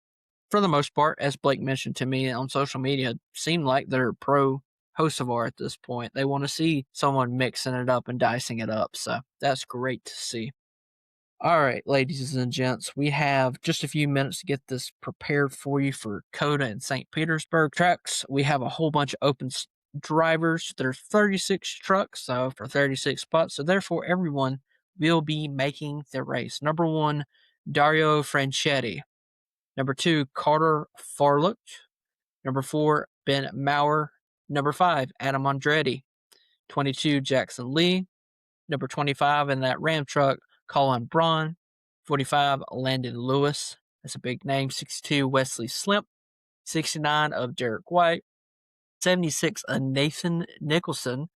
for the most part, as Blake mentioned to me on social media, seem like they're pro Hocevar at this point. They want to see someone mixing it up and dicing it up. So that's great to see. All right, ladies and gents, we have just a few minutes to get this prepared for you for COTA and St. Petersburg trucks. We have a whole bunch of open drivers. There's 36 trucks, so for 36 spots. So therefore, everyone will be making the race. Number 1, Dario Franchetti. Number 2, Carter Farlock. Number 4, Ben Maurer. Number 5, Adam Andretti. 22, Jackson Lee. Number 25 in that Ram truck, Colin Braun. 45, Landon Lewis. That's a big name. 62, Wesley Slimp. 69 of Derek White. 76 of Nathan Nicholson.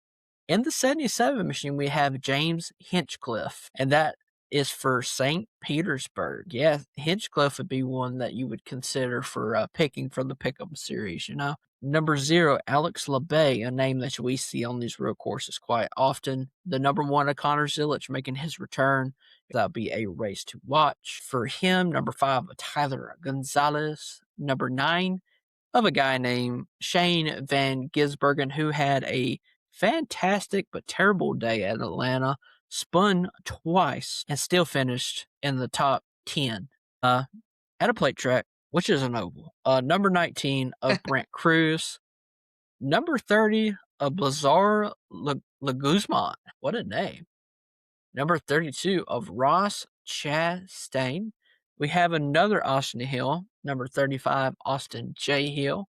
In the 77 machine, we have James Hinchcliffe, and that is for St. Petersburg. Yeah, Hinchcliffe would be one that you would consider for picking from the Pick'em series, Number 0, Alex LeBay, a name that we see on these road courses quite often. The number 1, Connor Zilich, making his return. That'll be a race to watch for him. Number 5, Tyler Gonzalez. Number 9, of a guy named Shane Van Gisbergen, who had a fantastic but terrible day at Atlanta, spun twice, and still finished in the top 10. at a plate track, which is an oval. Number 19 of Brent Cruz. Number 30 of Blazar Leguzman. What a name. Number 32 of Ross Chastain. We have another Austin Hill. Number 35, Austin J. Hill.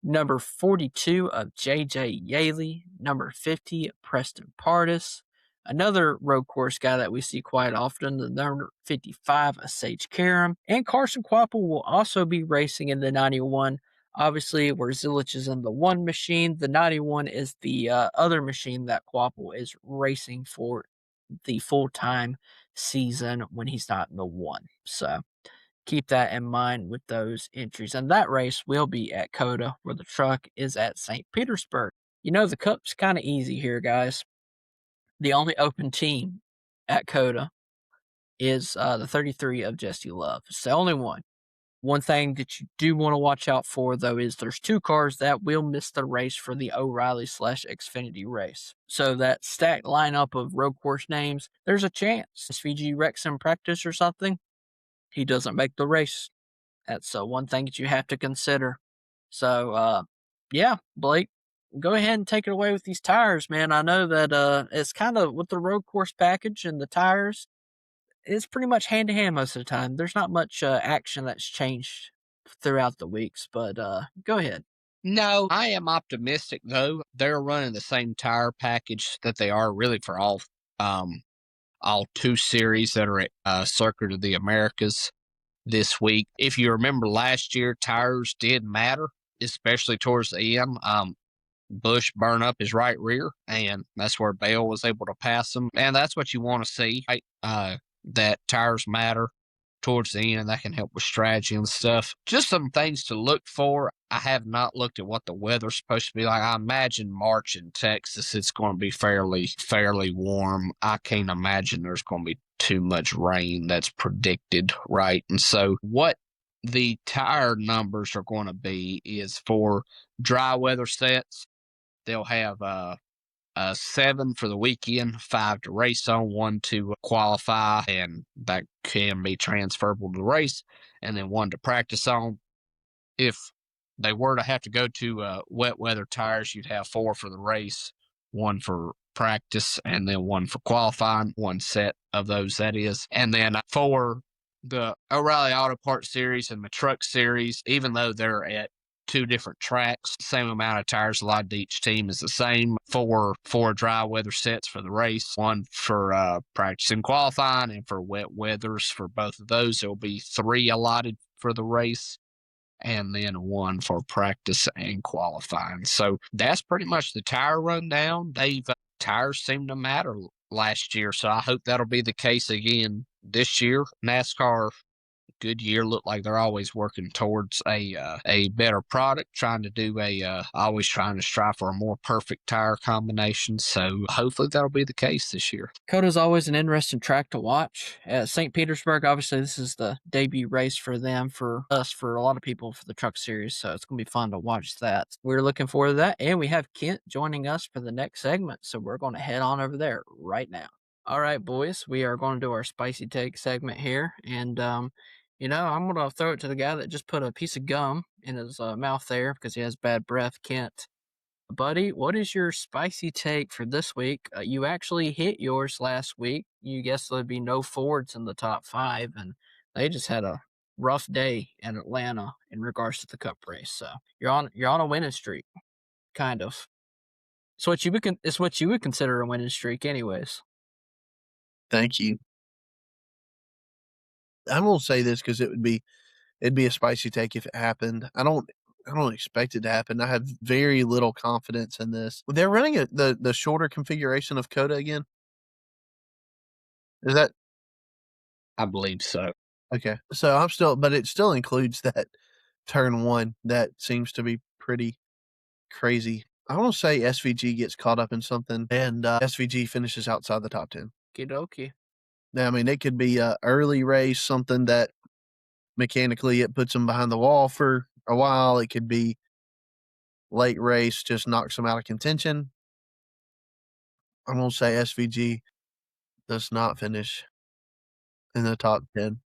Number 42 of J.J. Yaley. Number 50, Preston Pardis. Another road course guy that we see quite often, the number 55, Sage Karam. And Carson Quapple will also be racing in the 91. Obviously, where Zilich is in the 1 machine, the 91 is the other machine that Quapple is racing for the full-time season when he's not in the 1. So keep that in mind with those entries. And that race will be at COTA, where the truck is at St. Petersburg. You know, the Cup's kind of easy here, guys. The only open team at COTA is the 33 of Jesse Love. It's the only one. One thing that you do want to watch out for, though, is there's 2 cars that will miss the race for the O'Reilly/Xfinity race. So that stacked lineup of road course names, there's a chance SVG wrecks in practice or something, he doesn't make the race. That's one thing that you have to consider. So, yeah, Blake, go ahead and take it away with these tires, man. I know that it's kind of with the road course package and the tires, it's pretty much hand to hand most of the time. There's not much action that's changed throughout the weeks, but go ahead. No, I am optimistic though. They're running the same tire package that they are really for all 2 series that are at Circuit of the Americas this week. If you remember last year, tires did matter, especially towards the end. Busch burned up his right rear, and that's where Bell was able to pass him. And that's what you want to see, right? That tires matter towards the end. That can help with strategy and stuff. Just some things to look for. I have not looked at what the weather's supposed to be like. I imagine March in Texas, it's going to be fairly warm. I can't imagine there's going to be too much rain that's predicted, right? And so what the tire numbers are going to be is for dry weather sets, they'll have 7 for the weekend, 5 to race on, 1 to qualify, and that can be transferable to the race, and then 1 to practice on. If they were to have to go to wet weather tires, you'd have 4 for the race, 1 for practice, and then 1 for qualifying, 1 set of those, that is. And then for the O'Reilly Auto Parts Series and the Truck Series, even though they're at 2 different tracks, same amount of tires allotted to each team is the same. 4 dry weather sets for the race, 1 for practice and qualifying, and for wet weathers for both of those, there'll be 3 allotted for the race, and then 1 for practice and qualifying. So that's pretty much the tire rundown. Tires seem to matter last year, so I hope that'll be the case again this year. NASCAR, Goodyear, look like they're always working towards a better product, always trying to strive for a more perfect tire combination. So hopefully that'll be the case this year. COTA's always an interesting track to watch. St. Petersburg, obviously, this is the debut race for them, for us, for a lot of people for the Truck Series. So it's going to be fun to watch that. We're looking forward to that. And we have Kent joining us for the next segment. So we're going to head on over there right now. All right, boys, we are going to do our spicy take segment here. And, I'm going to throw it to the guy that just put a piece of gum in his mouth there because he has bad breath, Kent. Buddy, what is your spicy take for this week? You actually hit yours last week. You guessed there'd be no Fords in the top 5, and they just had a rough day in Atlanta in regards to the Cup race. So you're on a winning streak, kind of. It's what you would consider a winning streak, anyways. Thank you. I'm gonna say this because it'd be a spicy take if it happened. I don't expect it to happen. I have very little confidence in this. They're running the shorter configuration of COTA again. Is that? I believe so. Okay. So but it still includes that turn 1 that seems to be pretty crazy. I want to say SVG gets caught up in something and SVG finishes outside the top 10. Okie. Now, I mean, it could be a early race, something that mechanically it puts them behind the wall for a while. It could be late race, just knocks them out of contention. I'm going to say SVG does not finish in the top 10.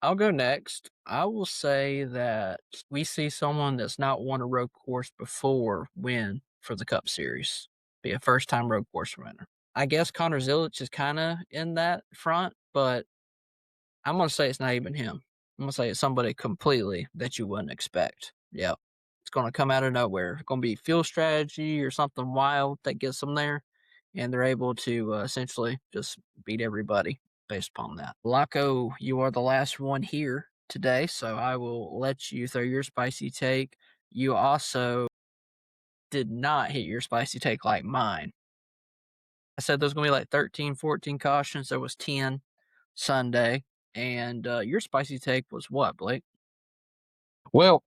I'll go next. I will say that we see someone that's not won a road course before win for the Cup Series, be a first time road course winner. I guess Connor Zilic is kind of in that front, but I'm going to say it's not even him. I'm going to say it's somebody completely that you wouldn't expect. Yep. It's going to come out of nowhere. It's going to be field strategy or something wild that gets them there, and they're able to essentially just beat everybody based upon that. Laco, you are the last one here today, so I will let you throw your spicy take. You also did not hit your spicy take like mine. I said there's going to be like 13, 14 cautions. There was 10 Sunday. And your spicy take was what, Blake? Well,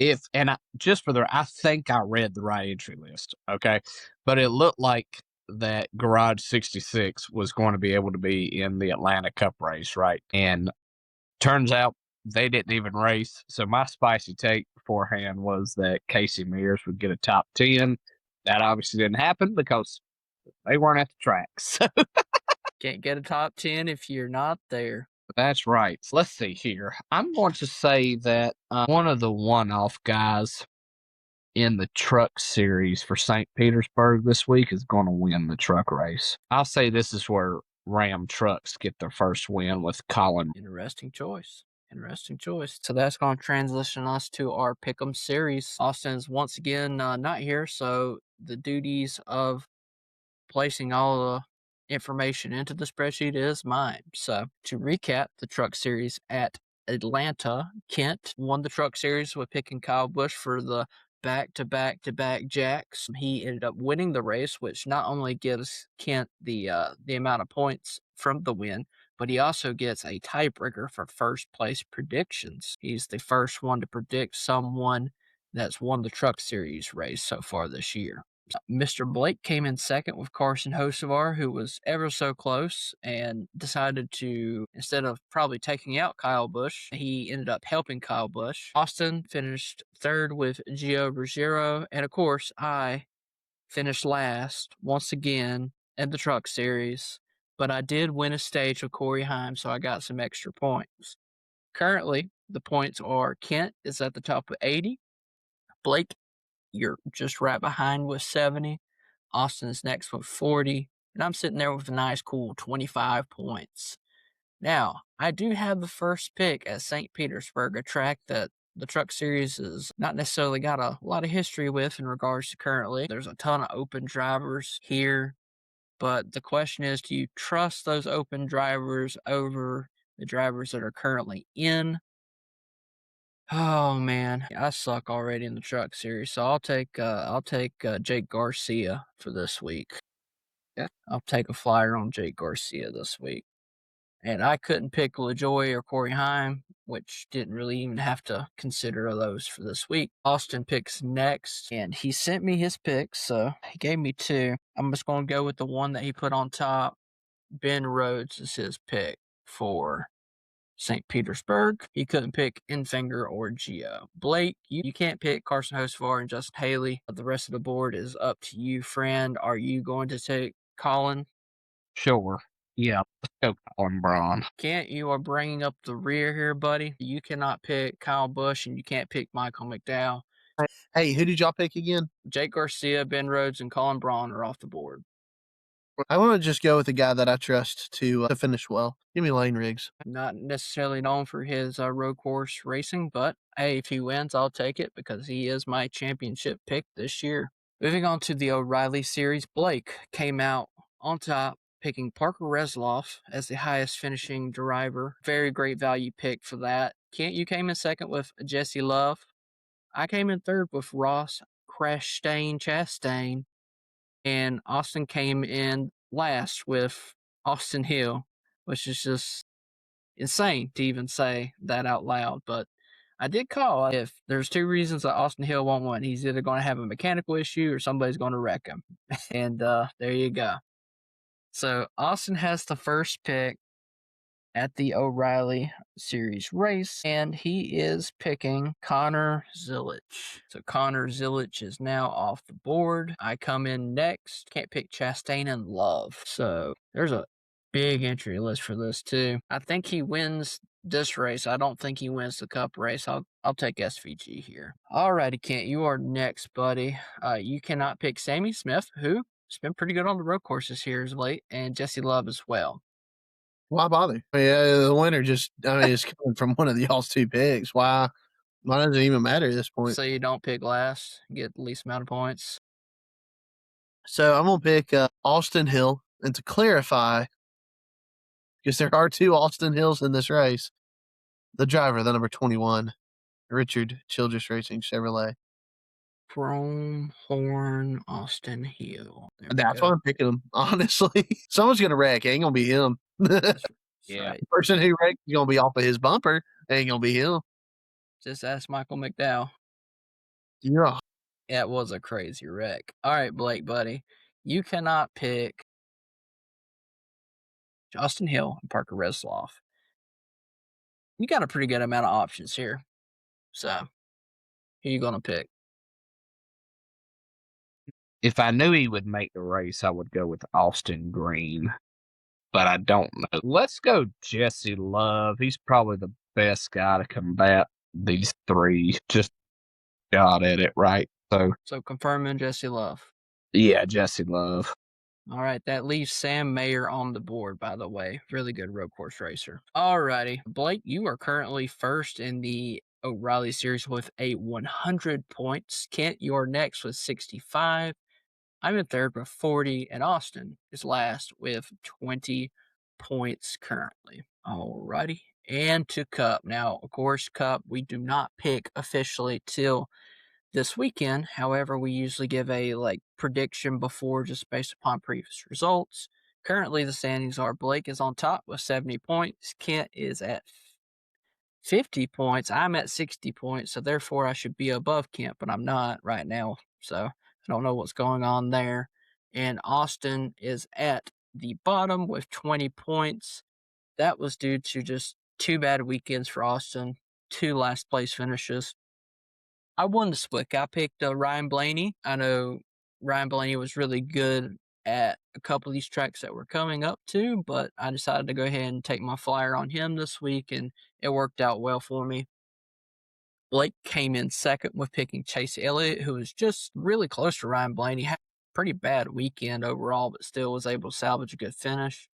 just for I think I read the right entry list, okay? But it looked like that Garage 66 was going to be able to be in the Atlanta Cup race, right? And turns out they didn't even race. So my spicy take beforehand was that Casey Mears would get a top 10. That obviously didn't happen because they weren't at the track. So Can't get a top 10 if you're not there. that's right. So let's see here. I'm going to say that one of the one-off guys in the truck series for St. Petersburg this week is going to win the truck race. I'll say this is where Ram Trucks get their first win with Colin. Interesting choice. Interesting choice. So that's going to transition us to our Pick'em series. Austin's once again not here, so the duties of placing all the information into the spreadsheet is mine. So to recap the truck series at Atlanta, Kent won the truck series with picking Kyle Busch for the back-to-back jacks. He ended up winning the race, which not only gives Kent the amount of points from the win, but he also gets a tiebreaker for first place predictions. He's the first one to predict someone that's won the truck series race so far this year. Mr. Blake came in second with Carson Hocevar, who was ever so close and decided to, instead of probably taking out Kyle Busch, he ended up helping Kyle Busch. Austin finished third with Gio Ruggiero, and of course, I finished last once again in the truck series, but I did win a stage with Corey Heim, so I got some extra points. Currently, the points are Kent is at the top of 80, Blake, you're just right behind with 70. Austin's next with 40. And I'm sitting there with a nice, cool 25 points. Now, I do have the first pick at St. Petersburg, a track that the truck series has not necessarily got a lot of history with in regards to currently. There's a ton of open drivers here. But the question is, do you trust those open drivers over the drivers that are currently in? Oh man, I suck already in the truck series, so I'll take Jake Garcia for this week. Yeah. I'll take a flyer on Jake Garcia this week. And I couldn't pick LaJoy or Corey Heim, which didn't really even have to consider those for this week. Austin picks next, and he sent me his picks, so he gave me two. I'm just going to go with the one that he put on top. Ben Rhodes is his pick for St. Petersburg. He couldn't pick Infinger or Gio. Blake, you can't pick Carson Hocevar and Justin Haley. The rest of the board is up to you, friend. Are you going to take Colin? Sure. Yeah, let's go Colin Braun. Kent, you are bringing up the rear here, buddy. You cannot pick Kyle Busch and you can't pick Michael McDowell. Hey, who did y'all pick again? Jake Garcia, Ben Rhodes, and Colin Braun are off the board. I want to just go with the guy that I trust to finish well. Give me Lane Riggs. Not necessarily known for his road course racing, but hey, if he wins, I'll take it because he is my championship pick this year. Moving on to the O'Reilly Series, Blake came out on top, picking Parker Resloff as the highest finishing driver. Very great value pick for that. Kent, you came in second with Jesse Love. I came in third with Ross Chastain. And Austin came in last with Austin Hill, which is just insane to even say that out loud. But I did call if there's two reasons that Austin Hill won't win. He's either going to have a mechanical issue or somebody's going to wreck him. And there you go. So Austin has the first pick at the O'Reilly Series race, and he is picking Connor Zilic. So Connor Zilic is now off the board. I come in next. Can't pick Chastain and Love. So there's a big entry list for this too. I think he wins this race. I don't think he wins the Cup race. I'll take SVG here. Alrighty, Kent, you are next, buddy. You cannot pick Sammy Smith, who's been pretty good on the road courses here as late, and Jesse Love as well. Why bother? The winner just, it's coming from one of y'all's two picks. Why does it even matter at this point? So you don't pick last, get the least amount of points. So I'm going to pick Austin Hill. And to clarify, because there are two Austin Hills in this race, the driver, the number 21, Richard Childress Racing Chevrolet. Chrome Horn Austin Hill. That's why I'm picking him, honestly. Someone's going to wreck. It ain't going to be him. Yeah. Right. The person who wrecked is going to be off of his bumper. It ain't going to be him. Just ask Michael McDowell. Yeah. It was a crazy wreck. All right, Blake, buddy. You cannot pick Justin Hill and Parker Resloff. You got a pretty good amount of options here. So, who you going to pick? If I knew he would make the race, I would go with Austin Green. But I don't know. Let's go Jesse Love. He's probably the best guy to combat these three. Just got at it right. So confirming Jesse Love. Yeah, Jesse Love. All right, that leaves Sam Mayer on the board, by the way. Really good road course racer. All righty. Blake, you are currently first in the O'Reilly series with 100 points. Kent, you're next with 65. I'm in third with 40, and Austin is last with 20 points currently. All righty. And to Cup. Now, of course, Cup, we do not pick officially till this weekend. However, we usually give a prediction before just based upon previous results. Currently, the standings are Blake is on top with 70 points. Kent is at 50 points. I'm at 60 points, so therefore I should be above Kent, but I'm not right now. So I don't know what's going on there. And Austin is at the bottom with 20 points. That was due to just 2 bad weekends for Austin, 2 last place finishes. I won the split. I picked Ryan Blaney. I know Ryan Blaney was really good at a couple of these tracks that we're coming up to, but I decided to go ahead and take my flyer on him this week, and it worked out well for me. Blake came in second with picking Chase Elliott, who was just really close to Ryan Blaney. Had a pretty bad weekend overall, but still was able to salvage a good finish.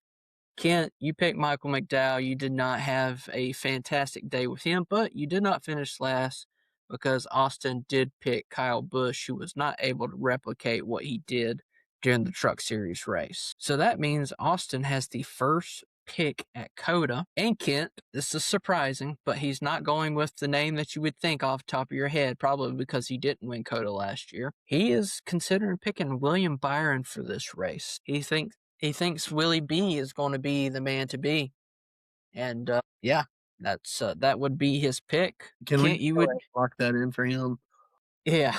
Kent, you picked Michael McDowell. You did not have a fantastic day with him, but you did not finish last because Austin did pick Kyle Busch, who was not able to replicate what he did during the Truck Series race. So that means Austin has the first pick at COTA. And Kent, this is surprising, but he's not going with the name that you would think off the top of your head, probably because he didn't win COTA last year. He is considering picking William Byron for this race. He thinks Willie B is going to be the man to be. And that would be his pick. Kent, you would lock that in for him? Yeah.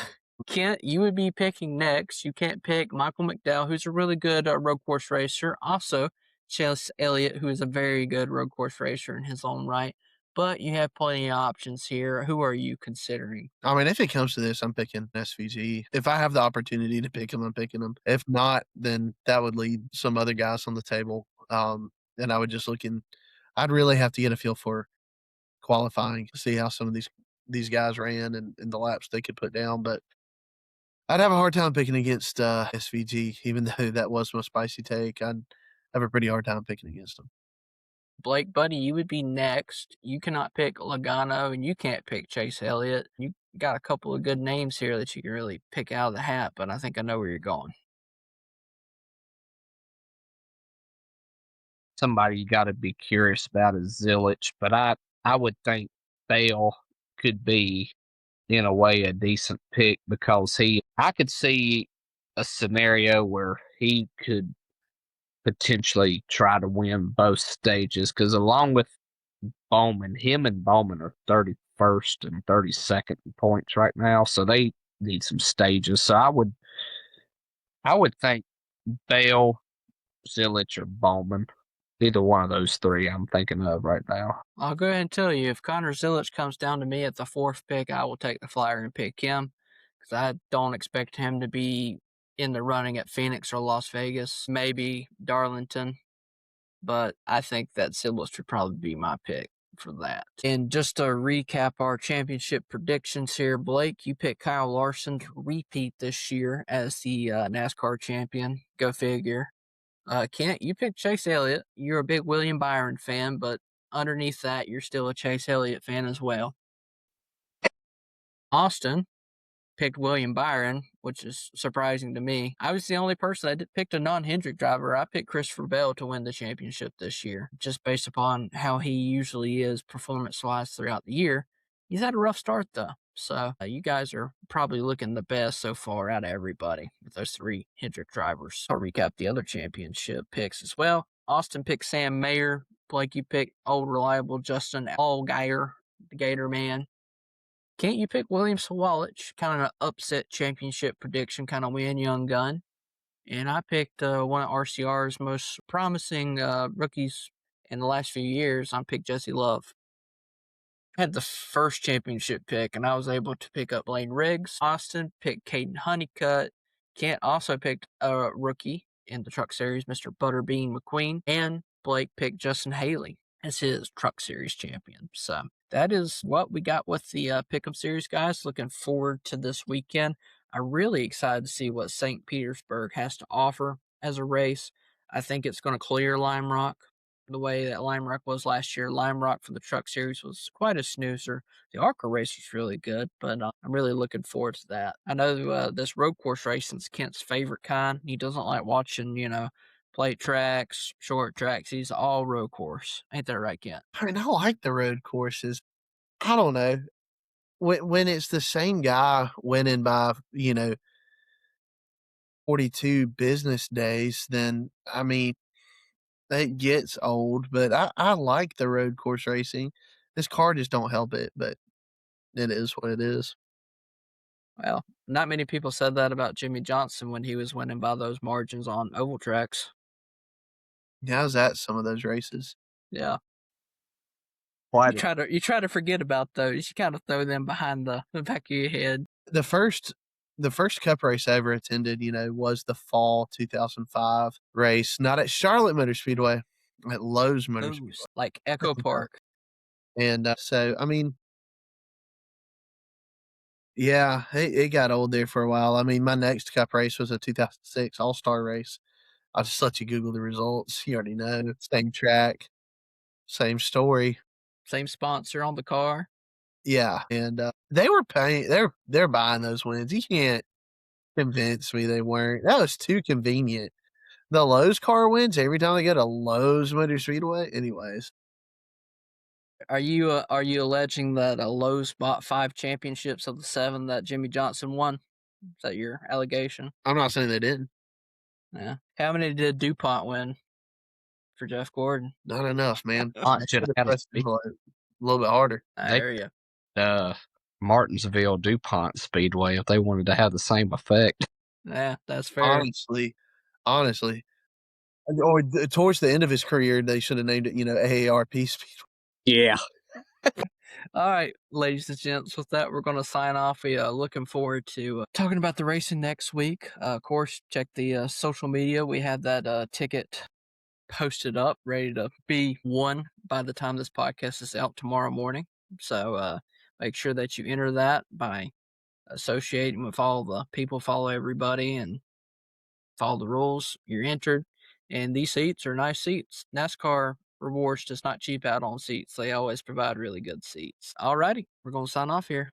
Kent, you would be picking next. You can't pick Michael McDowell, who's a really good road course racer. Also, Chase Elliott, who is a very good road course racer in his own right. But you have plenty of options here. Who are you considering? I mean, if it comes to this, I'm picking SVG. If I have the opportunity to pick him, I'm picking him. If not, then that would lead some other guys on the table. And I would just I'd really have to get a feel for qualifying to see how some of these guys ran and the laps they could put down. But I'd have a hard time picking against SVG, even though that was my spicy take. I'd have a pretty hard time picking against him. Blake, buddy, you would be next. You cannot pick Logano, and you can't pick Chase Elliott. You got a couple of good names here that you can really pick out of the hat, but I think I know where you're going. Somebody you got to be curious about is Zilich, but I would think Bale could be, in a way, a decent pick because I could see a scenario where he could potentially try to win both stages because along with Bowman, him and Bowman are 31st and 32nd in points right now, so they need some stages. So I would think Bale, Zilich, or Bowman. Either one of those three I'm thinking of right now. I'll go ahead and tell you, if Connor Zilich comes down to me at the 4th pick, I will take the flyer and pick him because I don't expect him to be in the running at Phoenix or Las Vegas, maybe Darlington, but I think that Zilich would probably be my pick. for that. And just to recap our championship predictions here, Blake, you picked Kyle Larson to repeat this year as the NASCAR champion. Go figure. Kent, you picked Chase Elliott. You're a big William Byron fan, but underneath that, you're still a Chase Elliott fan as well. Austin picked William Byron, which is surprising to me. I was the only person that picked a non-Hendrick driver. I picked Christopher Bell to win the championship this year, just based upon how he usually is performance-wise throughout the year. He's had a rough start, though. So you guys are probably looking the best so far out of everybody with those 3 Hendrick drivers. I'll recap the other championship picks as well. Austin picked Sam Mayer. Blake, you picked old reliable Justin Allgaier, the Gator Man. Can't you pick William Sawalich? Kind of an upset championship prediction, kind of win, young gun. And I picked one of RCR's most promising rookies in the last few years. I picked Jesse Love. I had the first championship pick, and I was able to pick up Lane Riggs. Austin picked Caden Honeycutt. Kent also picked a rookie in the Truck Series, Mr. Butterbean McQueen. And Blake picked Justin Haley as his Truck Series champion. So that is what we got with the Pick'em Series, guys. Looking forward to this weekend. I'm really excited to see what St. Petersburg has to offer as a race. I think it's going to clear Lime Rock the way that Lime Rock was last year. Lime Rock for the Truck Series was quite a snoozer. The ARCA race was really good, but I'm really looking forward to that. I know this road course racing's Kent's favorite kind. He doesn't like watching, plate tracks, short tracks. He's all road course. Ain't that right, Kent? I mean, I like the road courses. I don't know. When it's the same guy winning by, 42 business days, then, I mean, it gets old, but I like the road course racing. This car just don't help it, but it is what it is. Well, not many people said that about Jimmy Johnson when he was winning by those margins on oval tracks. How's that some of those races? Yeah. Why You try to forget about those. You kind of throw them behind the back of your head. The first Cup race I ever attended, was the fall 2005 race, not at Charlotte Motor Speedway, at Lowe's Motor Speedway. Like EchoPark. And so, I mean, yeah, it got old there for a while. I mean, my next Cup race was a 2006 All-Star race. I'll just let you Google the results. You already know. Same track, same story. Same sponsor on the car. Yeah, and they were paying. They're buying those wins. You can't convince me they weren't. That was too convenient. The Lowe's car wins every time they go to Lowe's Motor Speedway. Anyways, Are you alleging that Lowe's bought 5 championships of the 7 that Jimmy Johnson won? Is that your allegation? I'm not saying they didn't. Yeah. How many did DuPont win for Jeff Gordon? Not enough, man. should have had Pressed a a little bit harder. I hear you. Martinsville DuPont Speedway if they wanted to have the same effect. Yeah, that's fair. Honestly, or towards the end of his career, they should have named it, AARP Speedway. Yeah. All right, ladies and gents, with that, we're going to sign off. Looking forward to talking about the racing next week. Of course, check the social media. We have that ticket posted up, ready to be won by the time this podcast is out tomorrow morning. So make sure that you enter that by associating with all the people, follow everybody, and follow the rules. You're entered, and these seats are nice seats. NASCAR Rewards does not cheap out on seats. They always provide really good seats. Alrighty, we're going to sign off here.